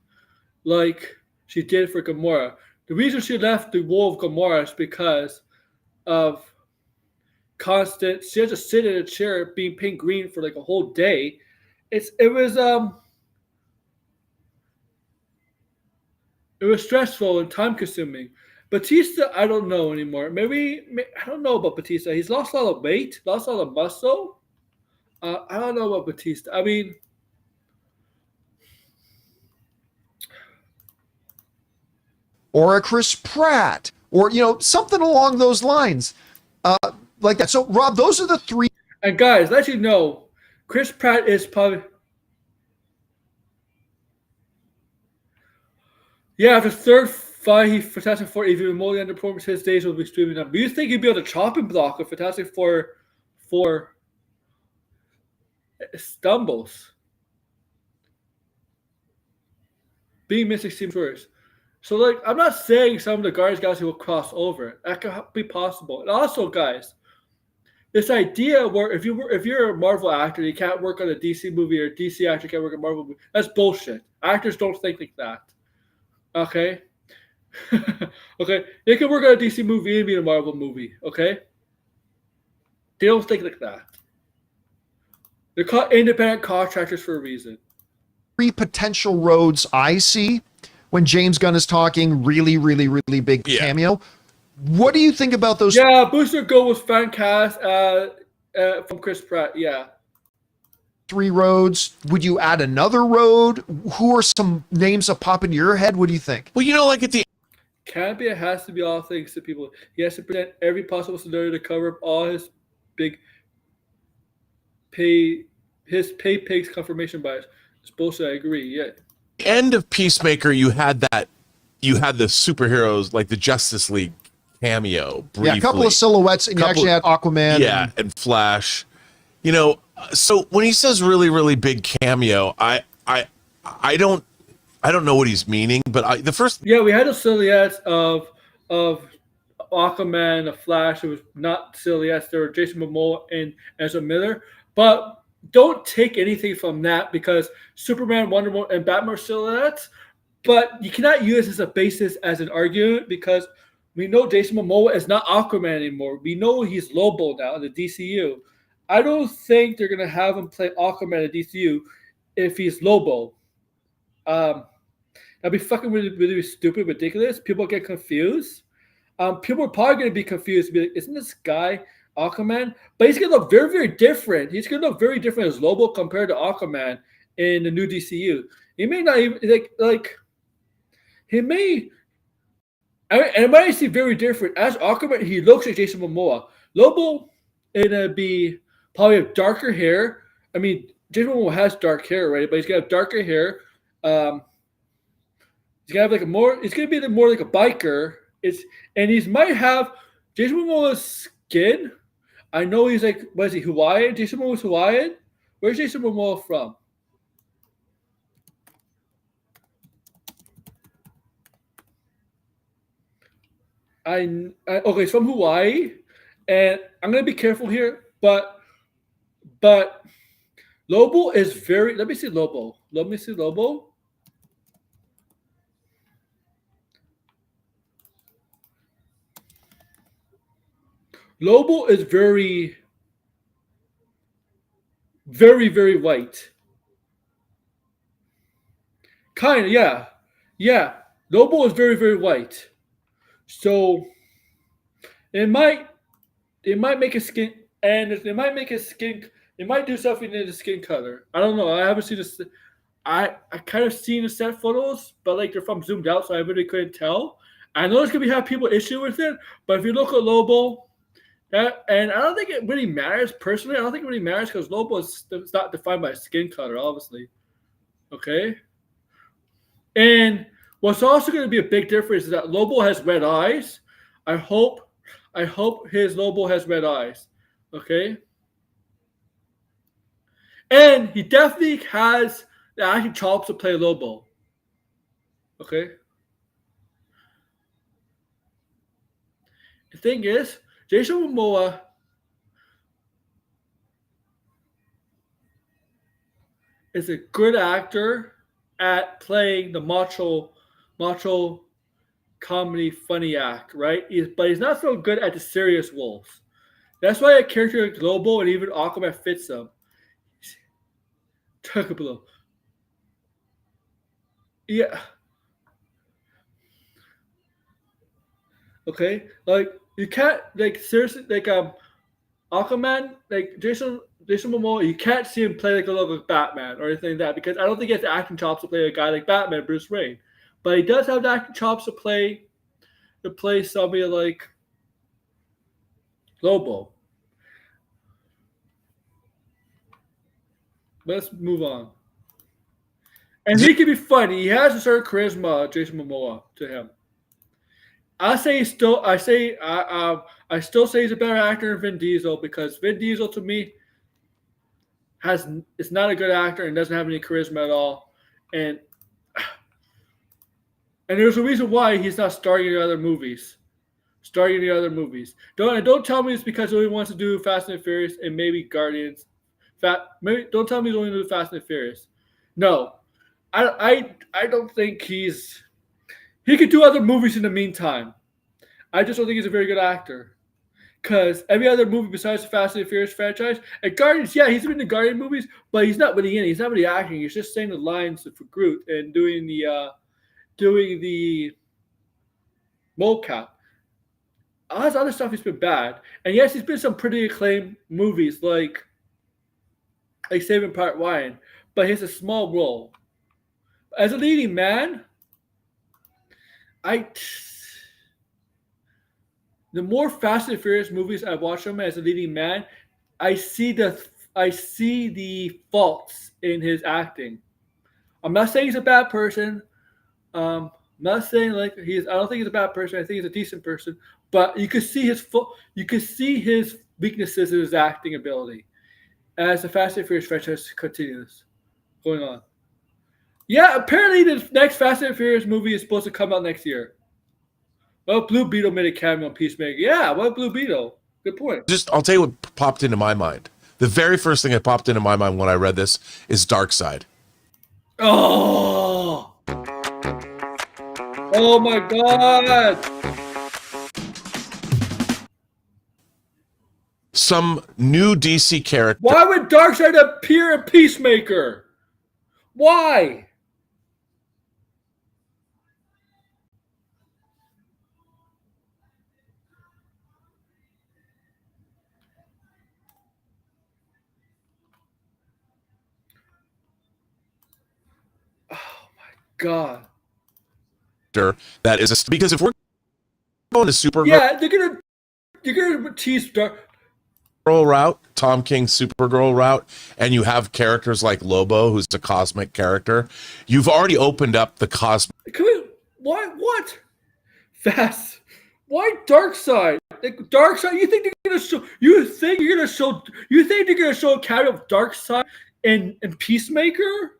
she did for Gamora. The reason she left the role of Gamora is because of she had to sit in a chair being paint green for like a whole day. It was stressful and time consuming. Batista, I don't know anymore. Maybe I don't know about Batista. He's lost a lot of weight, lost a lot of muscle. I don't know about Batista. I mean, or a Chris Pratt, or something along those lines, like that. So, Rob, those are the three. And guys, let you know, Chris Pratt is probably after third fight, Fantastic Four even remotely underperforms, his days will be streaming up. Do you think he'd be able to chop and block if Fantastic Four stumbles? Being missing seems worse. So, like, I'm not saying some of the Guardians Galaxy will cross over. That could be possible. And also, guys, this idea where if you're a Marvel actor, you can't work on a DC movie, or a DC actor can't work on a Marvel movie. That's bullshit. Actors don't think like that. Okay? Okay? They can work on a DC movie and be in a Marvel movie. Okay? They don't think like that. They're called independent contractors for a reason. Three potential roads I see when James Gunn is talking really, really, really big cameo. What do you think about those? Yeah, Booster Gold was fan cast from Chris Pratt. Yeah. Three roads. Would you add another road? Who are some names that pop into your head? What do you think? Well, like at the Campea has to be all things to people. He has to present every possible scenario to cover up all his big pay pigs confirmation bias. It's bullshit. I agree. Yeah. end of Peacemaker, you had the superheroes like the Justice League cameo briefly. Yeah, a couple of silhouettes, and you actually had Aquaman. And Flash. So when he says really, really big cameo, I don't know what he's meaning, but we had the silhouettes of Aquaman, the Flash. It was not silhouettes. There were Jason Momoa and Ezra Miller, but don't take anything from that because Superman, Wonder Woman, and Batman are silhouettes. But you cannot use this as a basis as an argument because we know Jason Momoa is not Aquaman anymore. We know he's Lobo now in the DCU. I don't think they're gonna have him play Aquaman in the DCU if he's Lobo. That'd be fucking really, really stupid, ridiculous. People get confused. People are probably going to be confused. Be like, isn't this guy Aquaman? But he's going to look very, very different. He's going to look very different as Lobo compared to Aquaman in the new DCU. He may not even like. He may. And it might seem very different as Aquaman. He looks like Jason Momoa. Lobo, it'd be probably have darker hair. I mean, Jason Momoa has dark hair already, but he's gonna have darker hair. He's gonna have It's gonna be more like a biker. Might have Jason Momoa's skin. I know he's like, what is he, Hawaiian? Jason Momoa's Hawaiian? Where's Jason Momoa from? Okay, he's from Hawaii, and I'm gonna be careful here, but Lobo is very. Let me see Lobo. Lobo is very, very, very white. Kind of, yeah. Yeah. Lobo is very, very white. So it might make his skin, and it might make his skin, it might do something to the skin color. I don't know. I haven't seen this. I kind of seen the set photos, but like they're from zoomed out, so I really couldn't tell. I know there's gonna have people issue with it, but if you look at Lobo, and I don't think it really matters personally. I don't think it really matters because Lobo is not defined by skin color, obviously. Okay. And what's also going to be a big difference is that Lobo has red eyes. I hope his Lobo has red eyes. Okay. And he definitely has the acting chops to play Lobo. Okay. The thing is, Jason Momoa is a good actor at playing the macho comedy funny act, right? But he's not so good at the serious roles. That's why a character like Lobo and even Aquaman fits him. Talk below. Yeah. Okay, like you can't like seriously like Aquaman, like Jason Momoa, you can't see him play like a local Batman or anything like that because I don't think he has the acting chops to play a guy like Batman, Bruce Wayne. But he does have the acting chops to play somebody like Lobo. Let's move on. And he can be funny. He has a certain charisma, Jason Momoa, to him. I still say he's a better actor than Vin Diesel because Vin Diesel to me is not a good actor and doesn't have any charisma at all. And there's a reason why he's not starring in other movies. Don't tell me it's because he only wants to do Fast and Furious and maybe Guardians. Don't tell me he's only doing Fast and Furious. No. I don't think he could do other movies in the meantime. I just don't think he's a very good actor. Because every other movie besides the Fast and Furious franchise, and Guardians, yeah, he's been in the Guardian movies, but he's not really in it. He's not really acting. He's just saying the lines for Groot and doing the mocap. All his other stuff has been bad. And yes, he's been in some pretty acclaimed movies like Saving Private Ryan, but he has a small role. As a leading man, the more Fast and Furious movies I watch him as a leading man, I see the faults in his acting. I'm not saying he's a bad person. I'm not saying like I don't think he's a bad person. I think he's a decent person. But you could see his weaknesses in his acting ability as the Fast and Furious franchise continues going on. Yeah, apparently the next Fast and Furious movie is supposed to come out next year. Well, Blue Beetle made a cameo on Peacemaker. Yeah, well, Blue Beetle. Good point. I'll tell you what popped into my mind. The very first thing that popped into my mind when I read this is Darkseid. Oh! Oh my God! Some new DC character. Why would Darkseid appear in Peacemaker? Why? God. That is because if we're going to Supergirl, yeah, you're gonna tease Girl route, Tom King's Supergirl route, and you have characters like Lobo, who's a cosmic character. You've already opened up the cosmic. What? Fast. Why Dark Side? Like Dark Side? You think they're gonna show? You think you're gonna show? You think they're gonna show a cameo of Dark Side in Peacemaker?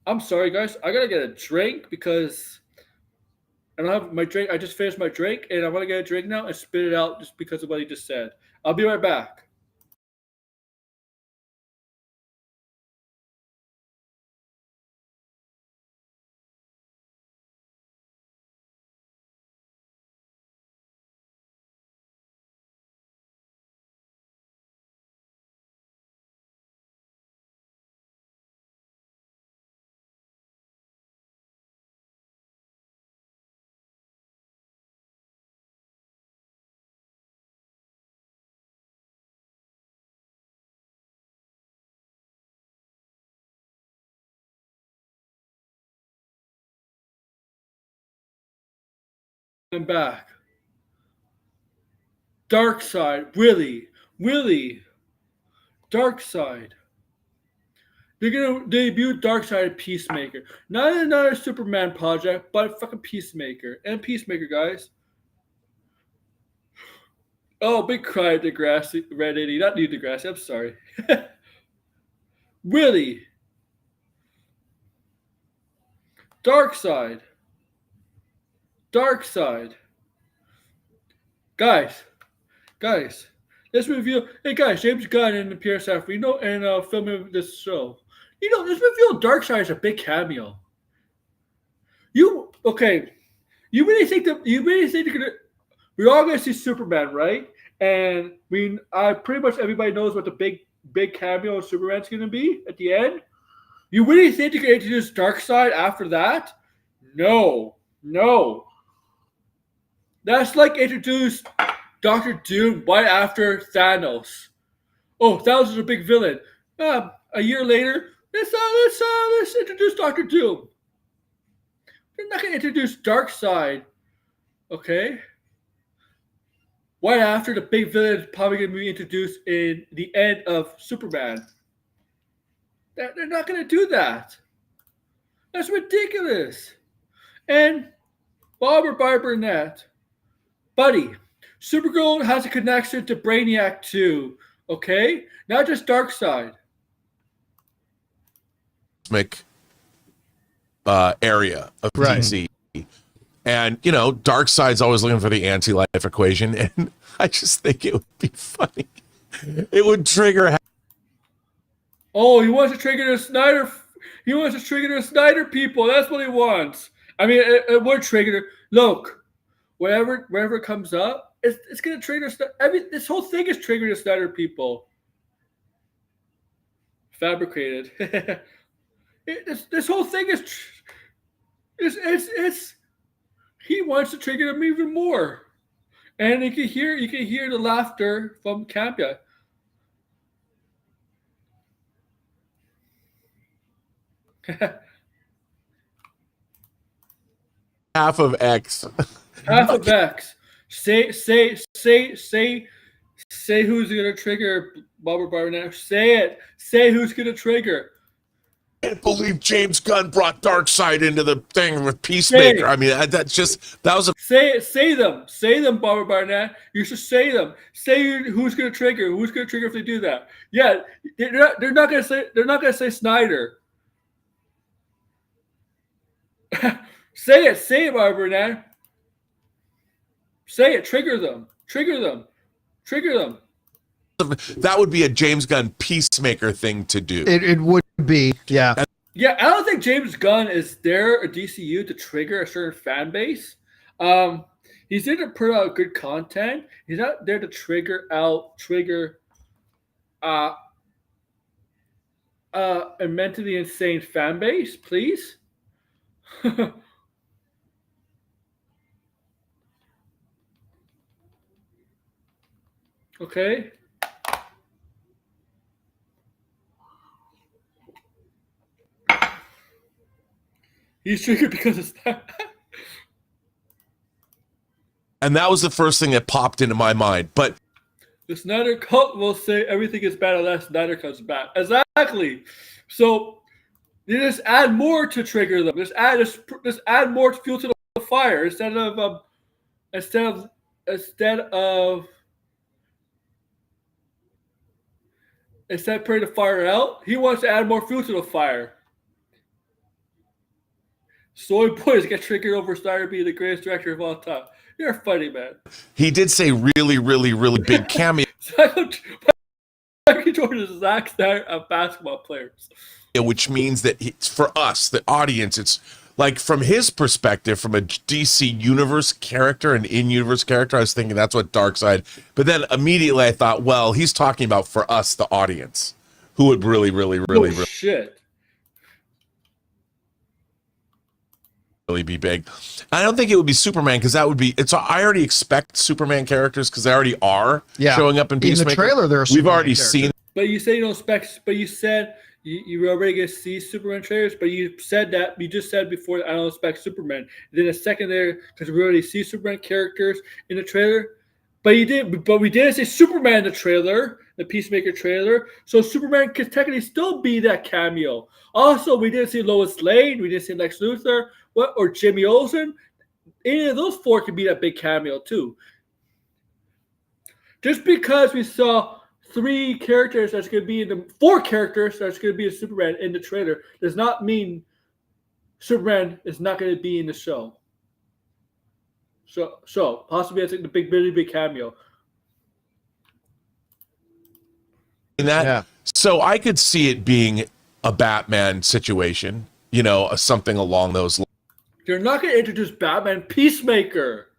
I'm sorry, guys. I gotta get a drink because I don't have my drink. I just finished my drink, and I want to get a drink now and spit it out just because of what he just said. I'll be right back. I'm back. Dark Side, Willie, Dark Side. They're gonna debut Dark Side Peacemaker. Not another Superman project, but fucking Peacemaker. And Peacemaker, guys. Oh, big cry at Degrassi, Red 80. Not New Degrassi, I'm sorry. Willie. Dark Side. Dark Side. Guys, let's review. Hey guys, James Gunn and Pierre Safrino and filming this show. You know, let's reveal Dark Side is a big cameo. You really think they're gonna? We're all gonna see Superman, right? And pretty much everybody knows what the big cameo of Superman's gonna be at the end. You really think they're gonna introduce Dark Side after that? No. That's like introduce Doctor Doom right after Thanos. Oh, Thanos is a big villain. A year later, let's introduce Doctor Doom. They're not gonna introduce Dark Side, okay? Right after the big villain is probably gonna be introduced in the end of Superman. They're not gonna do that. That's ridiculous. And Barbara Burnett. Buddy, Supergirl has a connection to Brainiac too, okay? Not just Darkseid. Area of DC. And, you know, Darkseid's always looking for the anti-life equation, and I just think it would be funny. It would trigger... Oh, he wants to trigger the Snyder... He wants to trigger the Snyder people. That's what he wants. I mean, it would trigger... Look. Wherever it comes up, it's going to trigger. This whole thing is triggering the Snyder people. Fabricated. This whole thing is. He wants to trigger them even more, and you can hear the laughter from Campea. Half of X. Half of X. Say who's gonna trigger Barbara Barnett. Say it. Say who's gonna trigger. I can't believe James Gunn brought Darkseid into the thing with Peacemaker. I mean, that was a... Say them, Barbara Barnett. You should say them. Say who's gonna trigger. Who's gonna trigger if they do that? Yeah, they're not gonna say Snyder. Say it, Barbara Barnett. Say it. Trigger them. That would be a James Gunn Peacemaker thing to do. It would be, yeah. Yeah, I don't think James Gunn is there at DCU to trigger a certain fan base. He's there to put out good content. He's not there to trigger a mentally insane fan base, please. Okay. He's triggered because of that. And that was the first thing that popped into my mind. But the Snyder Cut will say everything is bad unless Snyder comes back. Exactly. So You just add more to trigger them. Just add more fuel to the fire instead of putting the fire out. He wants to add more fuel to the fire. Soy Boys get triggered over Snyder being the greatest director of all time. You're funny, man. He did say really, really, really big cameo. Michael Jordan is Zack Snyder of basketball players. Which means that it's for us, the audience, it's like from his perspective, from a DC universe character, an in-universe character, I was thinking that's what Darkseid. But then immediately I thought, well, he's talking about for us, the audience, who would really be big. I don't think it would be Superman because that would be. I already expect Superman characters because they already are showing up in Peacemaker. In the trailer, there are We've already seen. But you say you don't expect. But you said you already get to see Superman trailers. But you said that you just said before I don't expect Superman. And then a second there because we already see Superman characters in the trailer. But you did. But we didn't say Superman in the trailer, the Peacemaker trailer. So Superman could technically still be that cameo. Also, we didn't see Lois Lane. We didn't see Lex Luthor. Or Jimmy Olsen. Any of those four could be that big cameo too. Just because we saw four characters that's going to be in Superman in the trailer does not mean Superman is not going to be in the show. So possibly that's like the really big cameo. In that, so I could see it being a Batman situation, something along those lines. You're not going to introduce Batman Peacemaker.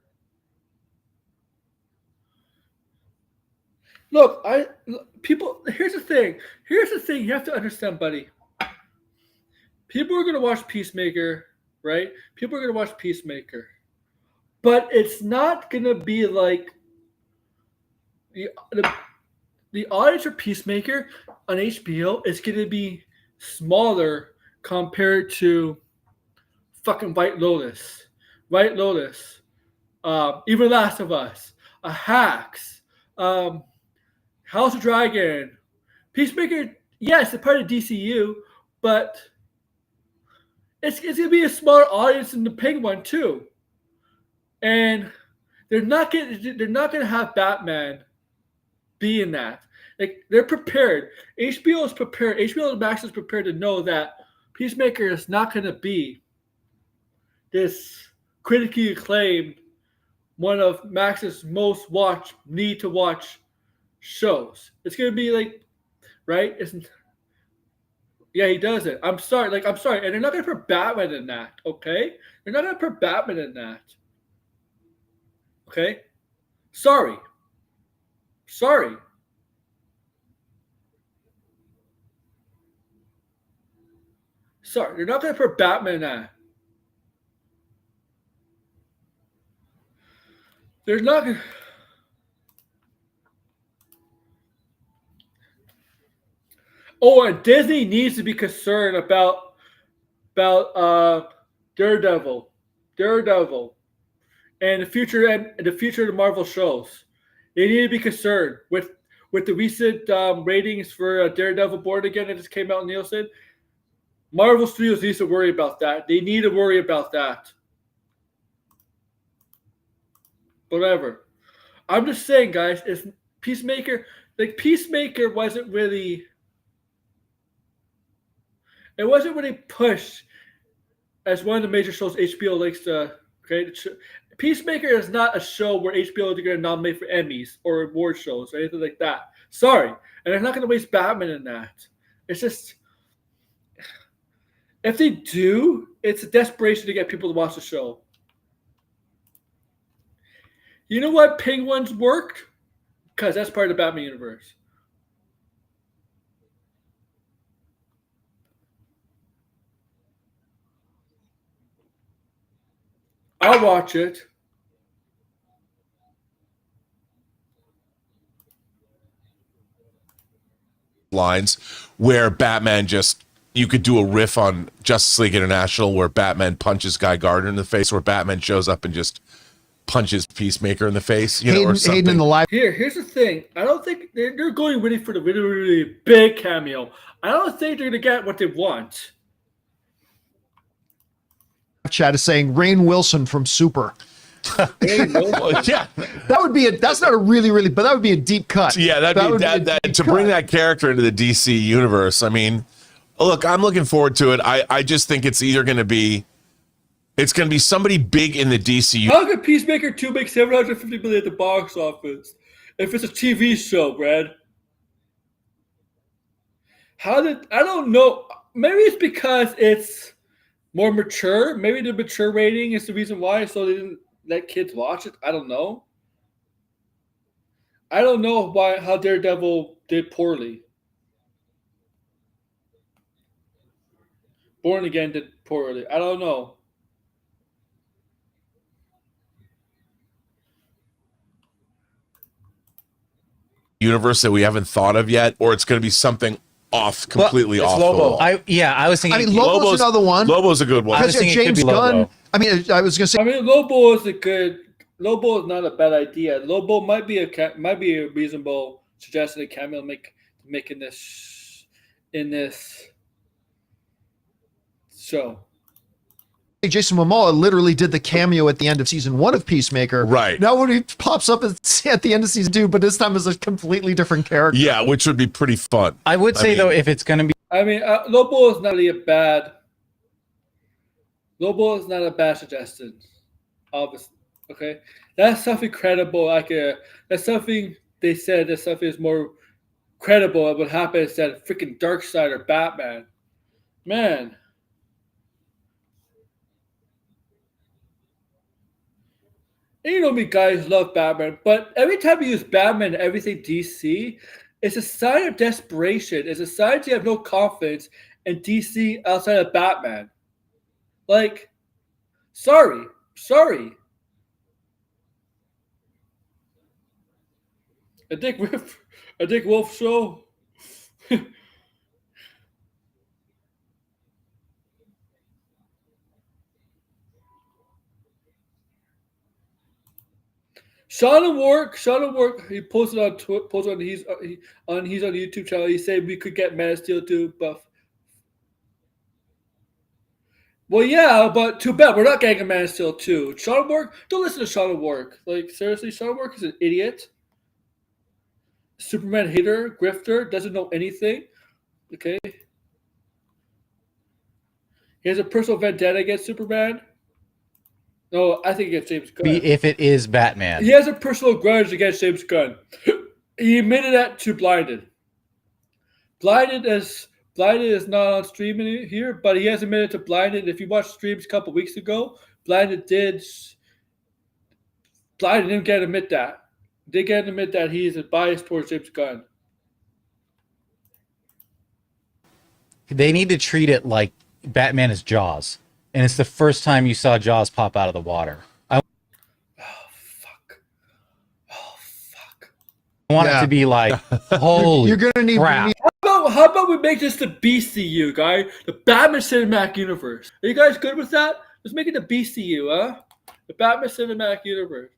Look, here's the thing. Here's the thing you have to understand, buddy. People are going to watch Peacemaker, right? People are going to watch Peacemaker. But it's not going to be like the audience for Peacemaker on HBO is going to be smaller compared to fucking White Lotus, even Last of Us, Hacks, House of Dragon, Peacemaker. Yes, it's part of DCU, but it's gonna be a smaller audience than the Penguin too, and they're not gonna have Batman be in that. Like they're prepared. HBO is prepared. HBO Max is prepared to know that Peacemaker is not gonna be this critically acclaimed, one of Max's most need to watch shows. It's gonna be like, right? He does it. I'm sorry, and they're not gonna put Batman in that. Okay, they're not gonna put Batman in that. Okay, sorry. They're not gonna put Batman in that. There's not. And Disney needs to be concerned about Daredevil, and the future of the Marvel shows. They need to be concerned with the recent ratings for Daredevil Born Again that just came out in Nielsen. Marvel Studios needs to worry about that. They need to worry about that. Whatever. I'm just saying, guys, it's Peacemaker. Like Peacemaker wasn't really pushed as one of the major shows HBO likes to. Okay, Peacemaker is not a show where HBO is going to nominate for Emmys or award shows or anything like that. Sorry, and they're not going to waste Batman in that. It's just if they do, it's a desperation to get people to watch the show. You know what Penguins worked? Because that's part of the Batman universe. I'll watch it. Lines where Batman you could do a riff on Justice League International where Batman punches Guy Gardner in the face, where Batman shows up and just punches Peacemaker in the face, or something. Hayden in the live. Here's the thing. I don't think they're going really for the really, really big cameo. I don't think they're going to get what they want. chat is saying Rainn Wilson from Super. Well, yeah, That would be that's not a really, but that would be a deep cut. yeah, would be a that deep to cut. bring that character into the DC universe. I mean, look, I'm looking forward to it. I just think it's either going to be somebody big in the DC. How could Peacemaker 2 make $750 million at the box office if it's a TV show, Brad? I don't know. Maybe it's because it's more mature. Maybe the mature rating is the reason why, so they didn't let kids watch it. I don't know. I don't know how Daredevil did poorly. Born Again did poorly. I don't know. Universe that we haven't thought of yet, or it's going to be something completely off. Lobo. The wall. I was thinking. I mean, Lobo's another one. Lobo's a good one. I was Because thinking it could James be Lobo. Gunn. I mean, I was going to say. I mean, Lobo is not a bad idea. Lobo might be a reasonable suggestion that Cameo make in this show. Jason Momoa literally did the cameo at the end of season 1 of Peacemaker. Right. Now when he pops up at the end of season 2, but this time as a completely different character. Yeah, which would be pretty fun. I would say though, if it's going to be, I mean, Lobo is not really a bad. Lobo is not a bad suggestion, obviously. Okay, that's something credible. That's something they said. That something is more credible. What would happen instead of freaking Darkseid or Batman, man. And you know me, guys love Batman, but every time you use Batman and everything DC, it's a sign of desperation. It's a sign that you have no confidence in DC outside of Batman. Like, sorry. A Dick Wolf show. Sean Work. He posted on he's on YouTube channel. He said we could get Man of Steel 2 buff. Well, yeah, but too bad we're not getting a Man of Steel 2. Sean Work, don't listen to Sean Work. Like seriously, Sean Work is an idiot. Superman hater, grifter, doesn't know anything. Okay, he has a personal vendetta against Superman. No, I think against James Gunn. if it is Batman, He has a personal grudge against James Gunn. He admitted that to Blinded. Blinded is not on stream here, but he has admitted to Blinded. If you watched streams a couple weeks ago, Blinded didn't get to admit that. They get to admit that he is biased towards James Gunn. they need to treat it like Batman is Jaws, and it's the first time you saw Jaws pop out of the water. I want it to be like, holy You're gonna need. crap. How about we make this the BCU, guy? The Batman Cinematic Universe. Are you guys good with that? Let's make it the BCU, huh? The Batman Cinematic Universe.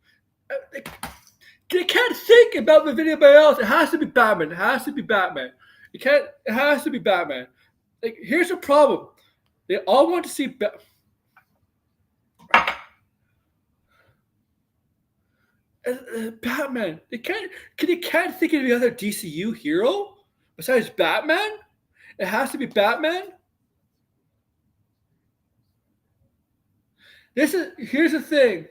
They can't think about the video by else. It has to be Batman. It has to be Batman. It has to be Batman. Like, here's the problem. They all want to see Batman. They can't think of any other DCU hero besides Batman. It has to be Batman. Here's the thing.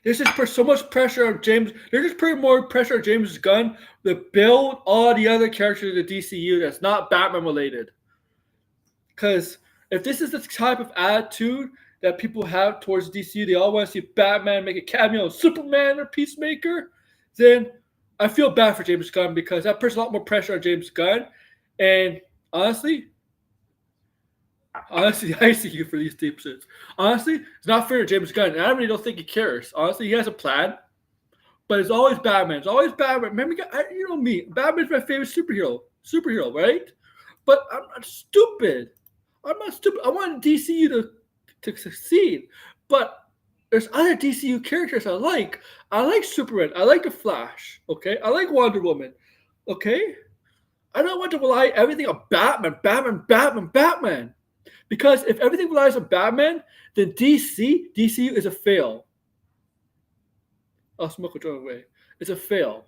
There's just so much pressure on James. There's just putting more pressure on James Gunn to build all the other characters in the DCU that's not Batman related. Because if this is the type of attitude that people have towards DCU, they all want to see Batman make a cameo of Superman or Peacemaker, then I feel bad for James Gunn because that puts a lot more pressure on James Gunn. And honestly, I see you for these deep shits. Honestly, it's not fair to James Gunn. And I really don't think he cares. Honestly, he has a plan. But it's always Batman. It's always Batman. Remember, you know me. Batman's my favorite superhero, right? But I'm not stupid. I want DCU to succeed. But there's other DCU characters I like. I like Superman. I like The Flash. Okay? I like Wonder Woman. Okay? I don't want to rely everything on Batman. Because if everything relies on Batman, then DC is a fail. I'll smoke a joint away. It's a fail.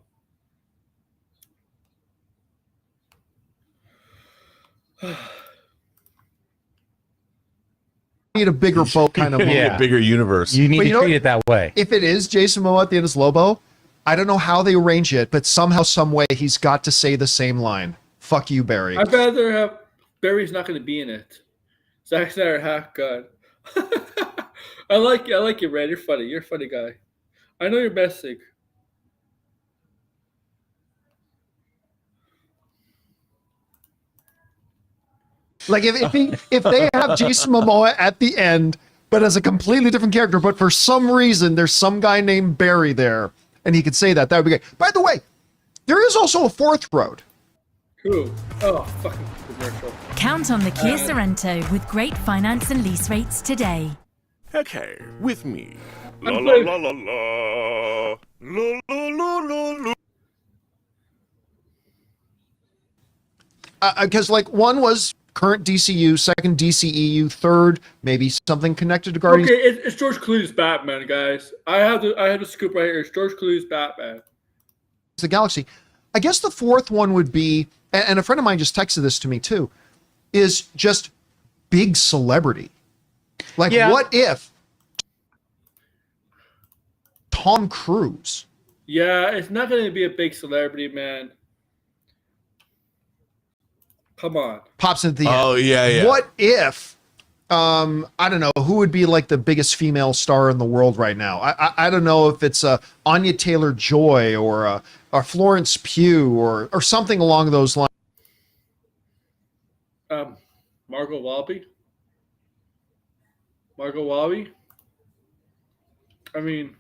Need a bigger boat kind of movie. A bigger universe. You need But to you know treat what? it that way. If it is Jason Momoa at the end as Lobo, I don't know how they arrange it, but somehow, some way, he's got to say the same line. Fuck you, Barry. I'd rather have Barry's not going to be in it. Zack Snyder half gun. I like you, Red. You're funny. You're a funny guy. I know you're messing. Like if they have Jason Momoa at the end, but as a completely different character, but for some reason there's some guy named Barry there, and he could say that would be great. By the way, there is also a fourth road. Who? Oh, fucking commercial. Count on the Kia Sorrento with great finance and lease rates today. Okay, with me. La I'm la playing- la la la. La la la la la. Because like one was current DCU, second DCEU, third maybe something connected to Guardians Okay, it's George Clooney's Batman, guys. I have the scoop right here. It's George Clooney's Batman. of the Galaxy. I guess the fourth one would be, and a friend of mine just texted this to me too, is just big celebrity. Like, Yeah. what if Tom Cruise? Yeah, it's not going to be a big celebrity, man. Come on. Pops at the end. Oh, yeah. What if, I don't know, who would be like the biggest female star in the world right now? I don't know if it's Anya Taylor-Joy or Florence Pugh or something along those lines. Margot Robbie. Margot Robbie. I mean,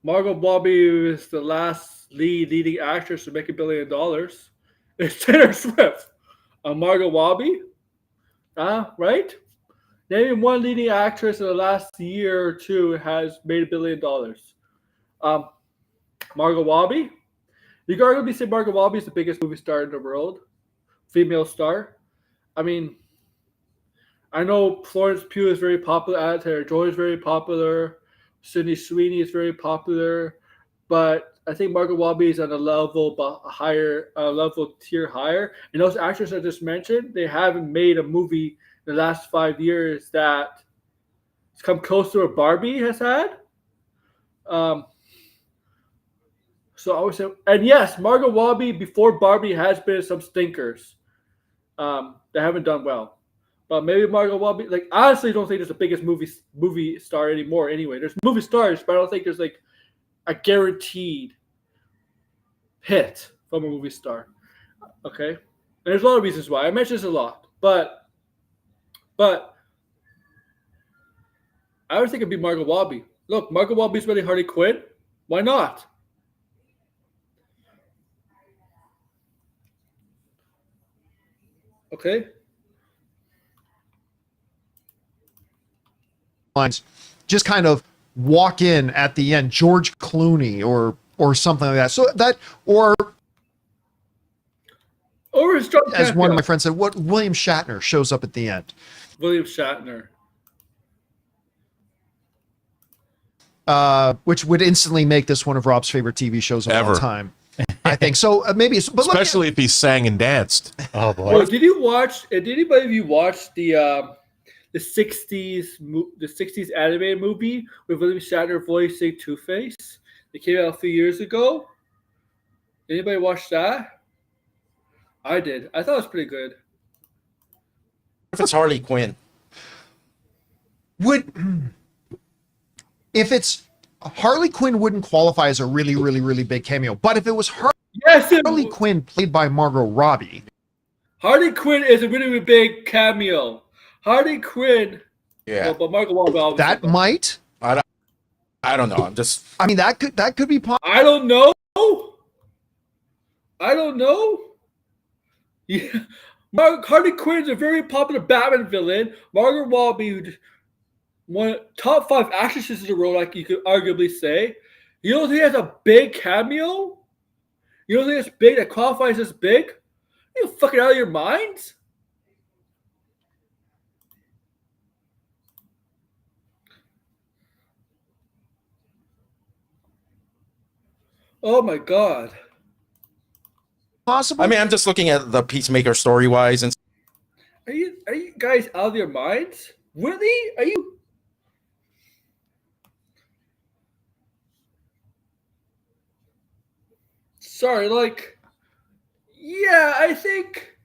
Margot Robbie is the last leading actress to make $1 billion. It's Taylor Swift. Margot Robbie. Right? Name one leading actress in the last year or two has made $1 billion. Margot Robbie. You can arguably say Margot Robbie is the biggest movie star in the world. Female star. I mean, I know Florence Pugh is very popular. Anna Taylor-Joy is very popular. Sydney Sweeney is very popular. But I think Margot Robbie is on a level higher, tier higher. And those actors I just mentioned, they haven't made a movie in the last 5 years that has come close to what Barbie has had. So I would say, and yes, Margot Robbie before Barbie has been some stinkers that haven't done well. But maybe Margot Robbie, like, honestly, I don't think there's the biggest movie star anymore. Anyway, there's movie stars, but I don't think there's like a guaranteed hit from a movie star. Okay, and there's a lot of reasons why I mentioned this a lot, but I would think it'd be Margot Robbie. Look, Margot Robbie's really Harley Quinn. Why not? Okay. Lines, just kind of walk in at the end, George Clooney or something like that. So that, or Or Strong as one of Campea. my friends said, what William Shatner shows up at the end, William Shatner. which would instantly make this one of Rob's favorite TV shows of all Ever. time. I think so. Maybe, but Especially if he sang and danced. Oh Well, boy. did anybody of you watch the 60s animated movie with William Shatner voicing Two-Face? It came out a few years ago. Anybody watch that? I did. I thought it was pretty good. If it's Harley Quinn. if it's Harley Quinn wouldn't qualify as a really, really, really big cameo. But if it was Yes, Harley Quinn played by Margot Robbie, Harley Quinn is a really, really big cameo. Harley Quinn. Yeah. Well, but Margot Robbie obviously, that but- might. I don't know. I'm just I mean, that could be possible. I don't know. Yeah. Harley Quinn's a very popular Batman villain. Margot Robbie, one top 5 actresses in the world, like you could arguably say. You don't think that's a big cameo? You don't think it's big that qualifies as big? You fucking out of your minds? Oh my god. Possible. I mean, I'm just looking at the Peacemaker story wise, and Are you guys out of your minds? Really? Are you? Sorry, like, yeah, I think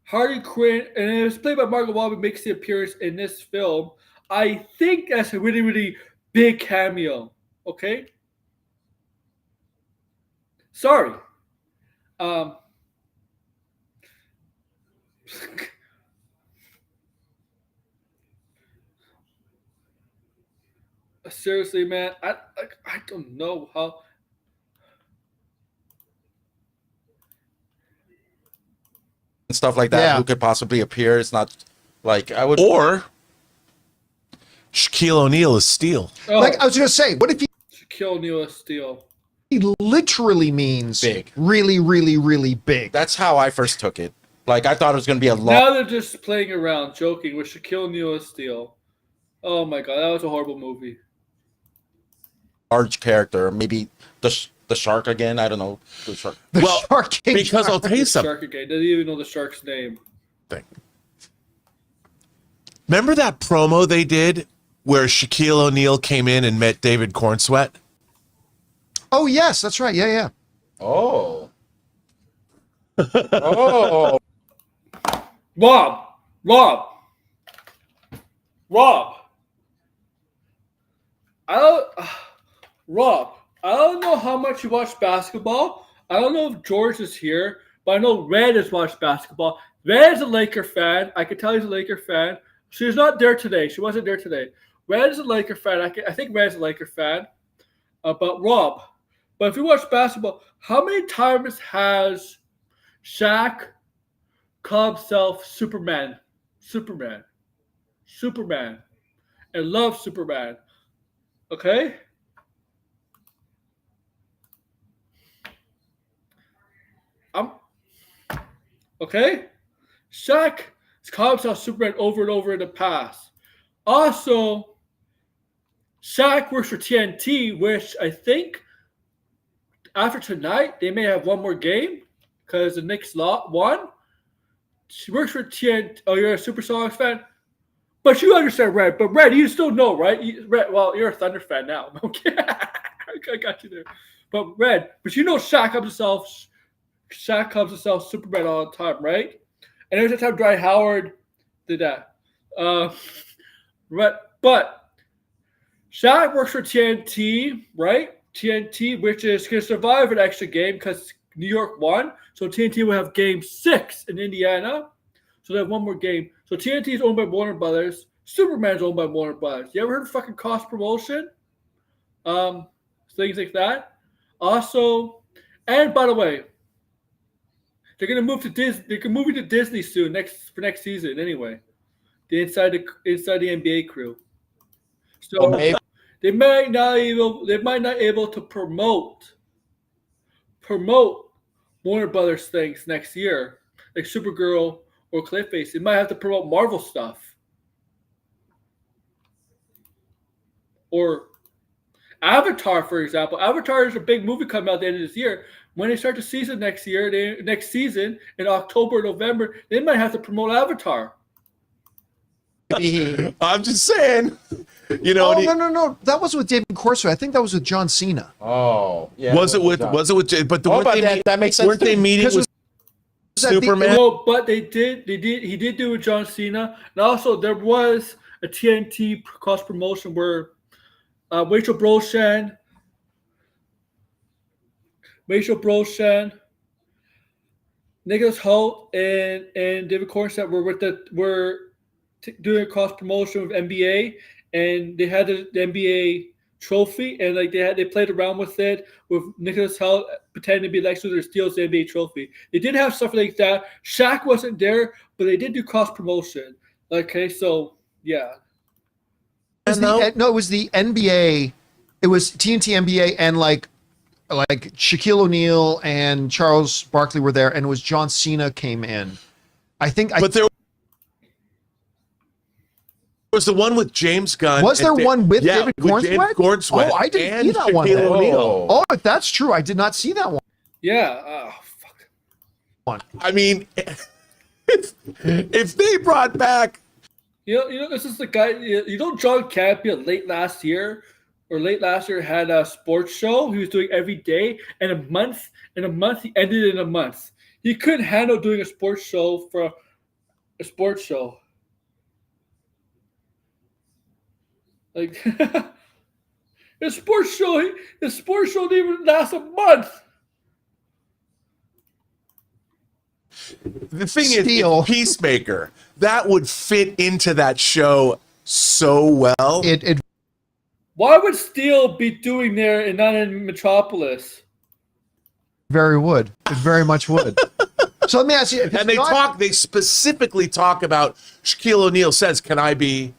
Harley Quinn, and it was played by Margot Robbie, makes the appearance in this film. I think that's a really, really big cameo. Okay. Sorry. Um. Seriously, man, I don't know how. stuff like that. Yeah. Who could possibly appear? It's not like I would. Or Shaquille O'Neal is Steel. Oh, Like I was gonna say, what if Shaquille O'Neal is Steel. he literally means Big. really, really, really big? That's how I first took it. Like I thought it was going to be a long. Now they're just playing around, joking with Shaquille O'Neal as Steel. Oh my god, that was a horrible movie. Large character, maybe the shark again. I don't know the shark. The Well, shark came Because I'll tell you something. Shark again. Doesn't even know the shark's name. Remember that promo they did where Shaquille O'Neal came in and met David Cornsweet? Oh yes, that's right. Yeah, yeah. Oh. Oh. Rob. Rob, I don't know how much you watch basketball. I don't know if George is here, but I know Red has watched basketball. Red is a Laker fan. I can tell he's a Laker fan. She's not there today. She wasn't there today. Red is a Laker fan. I think Red is a Laker fan. But Rob, if you watch basketball, how many times has Shaq called himself Superman, and loves Superman? Okay? Okay? Shaq has called himself Superman over and over in the past. Also, Shaq works for TNT, which I think after tonight they may have one more game because the Knicks won. She works for TNT. Oh, you're a Supersonics fan? But you understand, Red. But Red, you still know, right? Red, well, you're a Thunder fan now. Okay, I got you there. But Red, you know Shaq calls himself Superman all the time, right? And every time Dwight Howard did that. But Shaq works for TNT, right? TNT, which is going to survive an extra game because New York won. So TNT will have game 6 in Indiana. So they have one more game. So TNT is owned by Warner Brothers. Superman's owned by Warner Brothers. You ever heard of fucking cross promotion? Things like that. Also, and by the way, they're gonna move to Disney. They're moving to Disney soon for next season. Anyway, inside the NBA crew. So they might not able to promote Warner Brothers things next year, like Supergirl or Clayface. They might have to promote Marvel stuff. Or Avatar, for example. Avatar is a big movie coming out at the end of this year. When they start the season next season in October, November, they might have to promote Avatar. I'm just saying. You know, No. That was with David Corso. I think that was with John Cena. Oh, yeah. was it with? But that makes sense. Weren't they meeting with Superman? No, but they did. He did do with John Cena, and also there was a TNT cross promotion where Rachel Brosnan, Nicholas Hoult, and David Cornsett were doing a cross promotion with NBA, and they had the NBA trophy, and like they played around with it with Nicholas Hoult pretending to be Lex Luthor steals the NBA trophy. They did have stuff like that. Shaq wasn't there, but they did do cross promotion. Okay, so yeah. It was the NBA. It was TNT NBA, and like Shaquille O'Neal and Charles Barkley were there, and it was John Cena came in. But there was the one with James Gunn. Was there one with David Cornsweet? Cornsweet. Oh, I didn't see that one. Shaquille O'Neal. Oh, if that's true, I did not see that one. Yeah. Oh, fuck. I mean, if they brought back, This is the guy. John Campea late last year had a sports show he was doing every day, and a month he ended in a month. He couldn't handle doing a sports show for a sports show. Like his sports show didn't even last a month. the thing is, Peacemaker, that would fit into that show so well. Why would Steel be doing there and not in Metropolis? It very much would. So let me ask you. And they specifically talk about Shaquille O'Neal says, "Can I be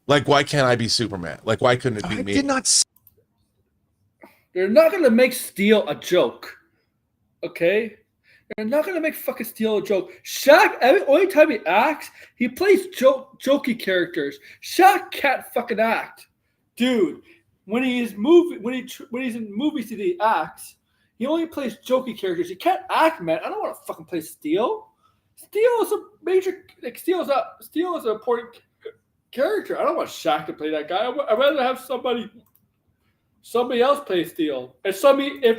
why can't I be Superman? Like, why couldn't it be me?" Did not. They're not gonna make Steel a joke, okay? They're not gonna make fucking Steel a joke. Shaq, only time he acts, he plays jokey characters. Shaq can't fucking act, dude. When he's in movies, he acts. He only plays jokey characters. He can't act, man. I don't want to fucking play Steel. Steel is a major. Steel is an important character. I don't want Shaq to play that guy. I'd rather have somebody else play Steel. And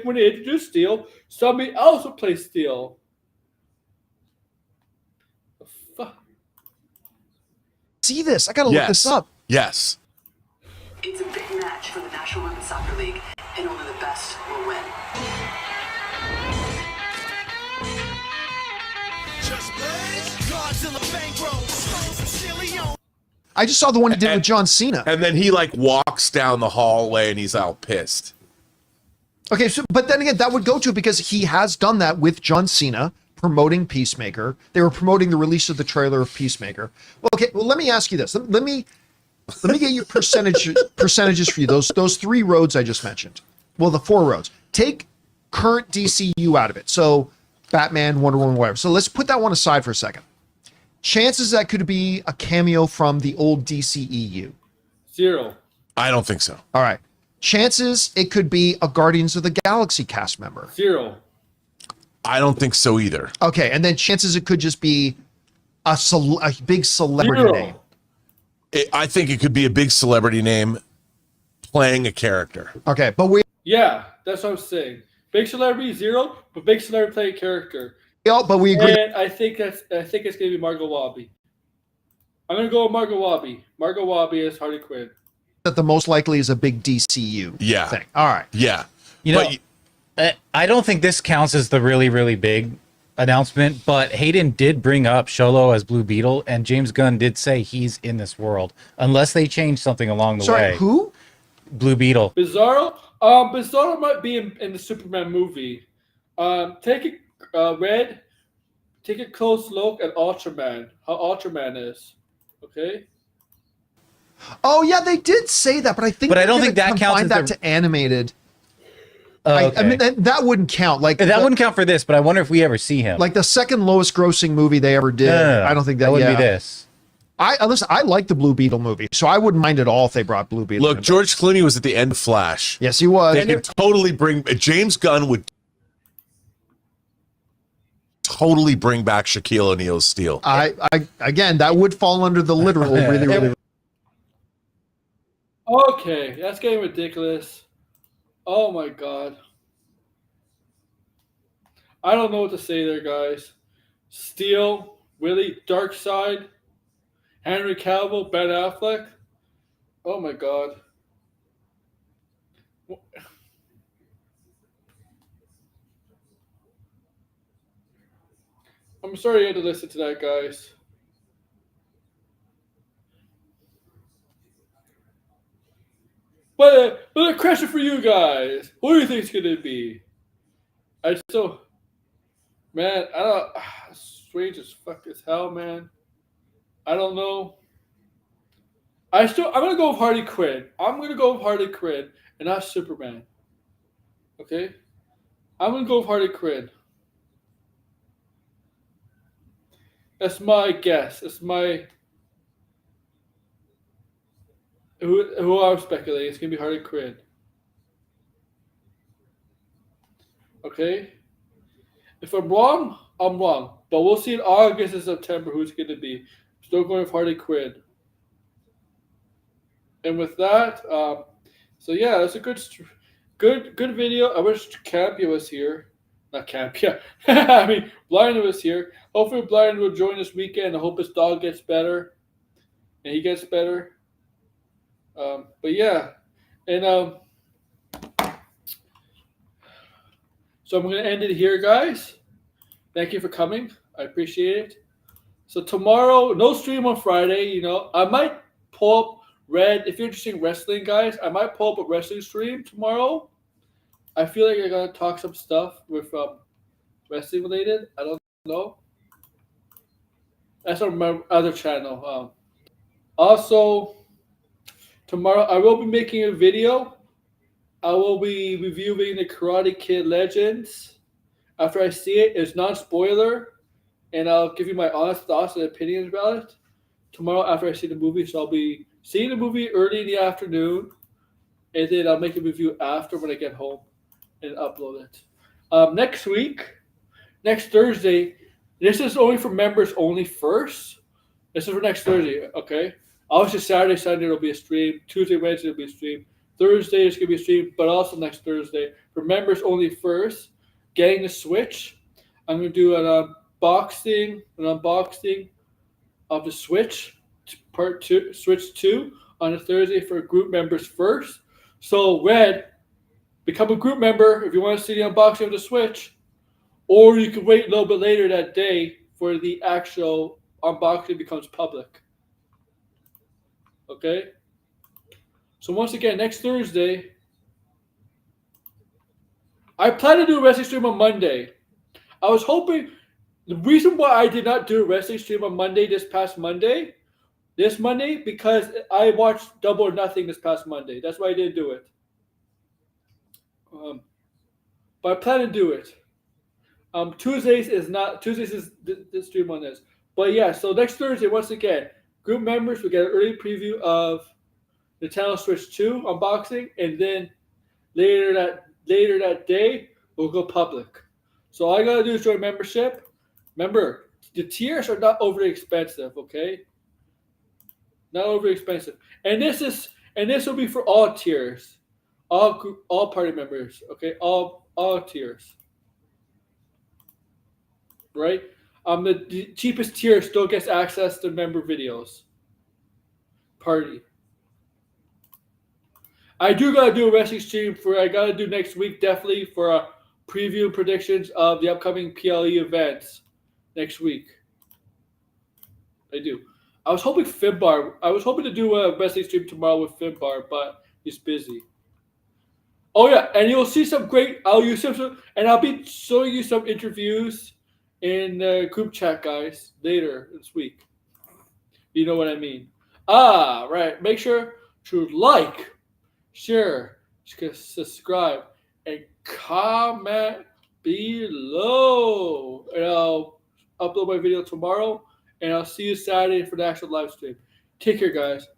when they introduce Steel, somebody else will play Steel. The fuck? See this? I gotta look this up. Yes. It's a big match for the National Women's Soccer League, and only the best will win. I just saw the one he did with John Cena. And then he walks down the hallway and he's all pissed. Okay, but then again, that would go to it because he has done that with John Cena promoting Peacemaker. They were promoting the release of the trailer of Peacemaker. Well, okay, let me ask you this. Let me get your percentages for you. Those three roads I just mentioned. Well, the four roads. Take current DCU out of it. So Batman, Wonder Woman, whatever. So let's put that one aside for a second. Chances that could be a cameo from the old DCEU? 0. I don't think so. All right. Chances it could be a Guardians of the Galaxy cast member? 0. I don't think so either. Okay, and then chances it could just be a big celebrity 0. name? I think it could be a big celebrity name playing a character. Okay, but Yeah, that's what I'm saying. Big celebrity 0, but big celebrity playing character. but we agree. And I think it's gonna be Margot Robbie. I'm gonna go with Margot Robbie. Margot Robbie is Harley Quinn. That the most likely is a big DCU thing. All right. Yeah. I don't think this counts as the really, really big announcement, but Hayden did bring up Sholo as Blue Beetle, and James Gunn did say he's in this world, unless they change something along the way. Sorry, who? Blue Beetle. Bizarro? Bizarro might be in the Superman movie. Take a close look at Ultraman, how Ultraman is. Okay? Oh yeah, they did say that, but I think. But I don't think that counts as that to animated. Okay. I mean, that wouldn't count. That wouldn't count for this, but I wonder if we ever see him. Like the second lowest grossing movie they ever did. No. I don't think that would be this. I like the Blue Beetle movie, so I wouldn't mind at all if they brought Blue Beetle. Look, George Clooney was at the end of Flash. Yes, he was. They could totally bring James Gunn would totally bring back Shaquille O'Neal's Steel. Again, that would fall under the literal really. Okay, that's getting ridiculous. Oh my god. I don't know what to say there, guys. Steel, really? Dark Side? Henry Cavill, Ben Affleck? Oh my god. I'm sorry you had to listen to that, guys. But a question for you guys. Who do you think it's going to be? Man, I don't. Strange as fuck as hell, man. I don't know. I'm going to go with Harley Quinn. I'm going to go with Harley Quinn and not Superman. Okay? I'm going to go with Harley Quinn. That's my guess. Who I'm speculating? It's gonna be Harley Quinn. Okay. If I'm wrong, I'm wrong. But we'll see in August and September who's gonna be. Still going with Harley Quinn. And with that, so yeah, that's a good video. I wish Campea was here. Not Campea. I mean, Blind was here. Hopefully, Blind will join this weekend. I hope his dog gets better, and he gets better. But yeah, and so I'm gonna end it here, guys. Thank you for coming. I appreciate it. So tomorrow, no stream on Friday. You know, I might pull up Red. If you're interested in wrestling, guys, I might pull up a wrestling stream tomorrow. I feel like I gotta talk some stuff with wrestling related. I don't know. That's on my other channel. Also, tomorrow I will be making a video. I will be reviewing the Karate Kid Legends. After I see it, it's non-spoiler, and I'll give you my honest thoughts and opinions about it tomorrow after I see the movie. So I'll be seeing the movie early in the afternoon, and then I'll make a review after when I get home and upload it. Next Thursday, this is only for members only first. This is for next Thursday, okay? Obviously, Saturday, Sunday, there'll be a stream. Tuesday, Wednesday, there'll be a stream. Thursday, there's going to be a stream, but also next Thursday. For members only first, getting the Switch. I'm going to do an unboxing of the Switch, part 2, Switch 2, on a Thursday for group members first. So, Red, become a group member if you want to see the unboxing of the Switch, or you can wait a little bit later that day for the actual unboxing becomes public. Okay? So once again, next Thursday, I plan to do a wrestling stream on Monday. I was hoping, the reason why I did not do a wrestling stream on Monday, this Monday, because I watched Double or Nothing this past Monday. That's why I didn't do it. But I plan to do it. Tuesdays is the stream on this. But yeah, so next Thursday, once again, group members will get an early preview of Nintendo Switch 2 unboxing, and then later that day we'll go public. So all I gotta do is join membership. Remember, the tiers are not overly expensive, okay? Not overly expensive. And this will be for all tiers. All party members, okay? All tiers. Right? The cheapest tier still gets access to member videos. Party. I do gotta do a wrestling stream I gotta do next week definitely for a preview predictions of the upcoming PLE events next week. I do. I was hoping to do a wrestling stream tomorrow with Finbar, but he's busy. Oh yeah, and you'll see some great. I'll be showing you some interviews in the group chat, guys, later this week. You know what I mean? Right. Make sure to like, share, subscribe, and comment below. And I'll upload my video tomorrow, and I'll see you Saturday for the actual live stream. Take care, guys.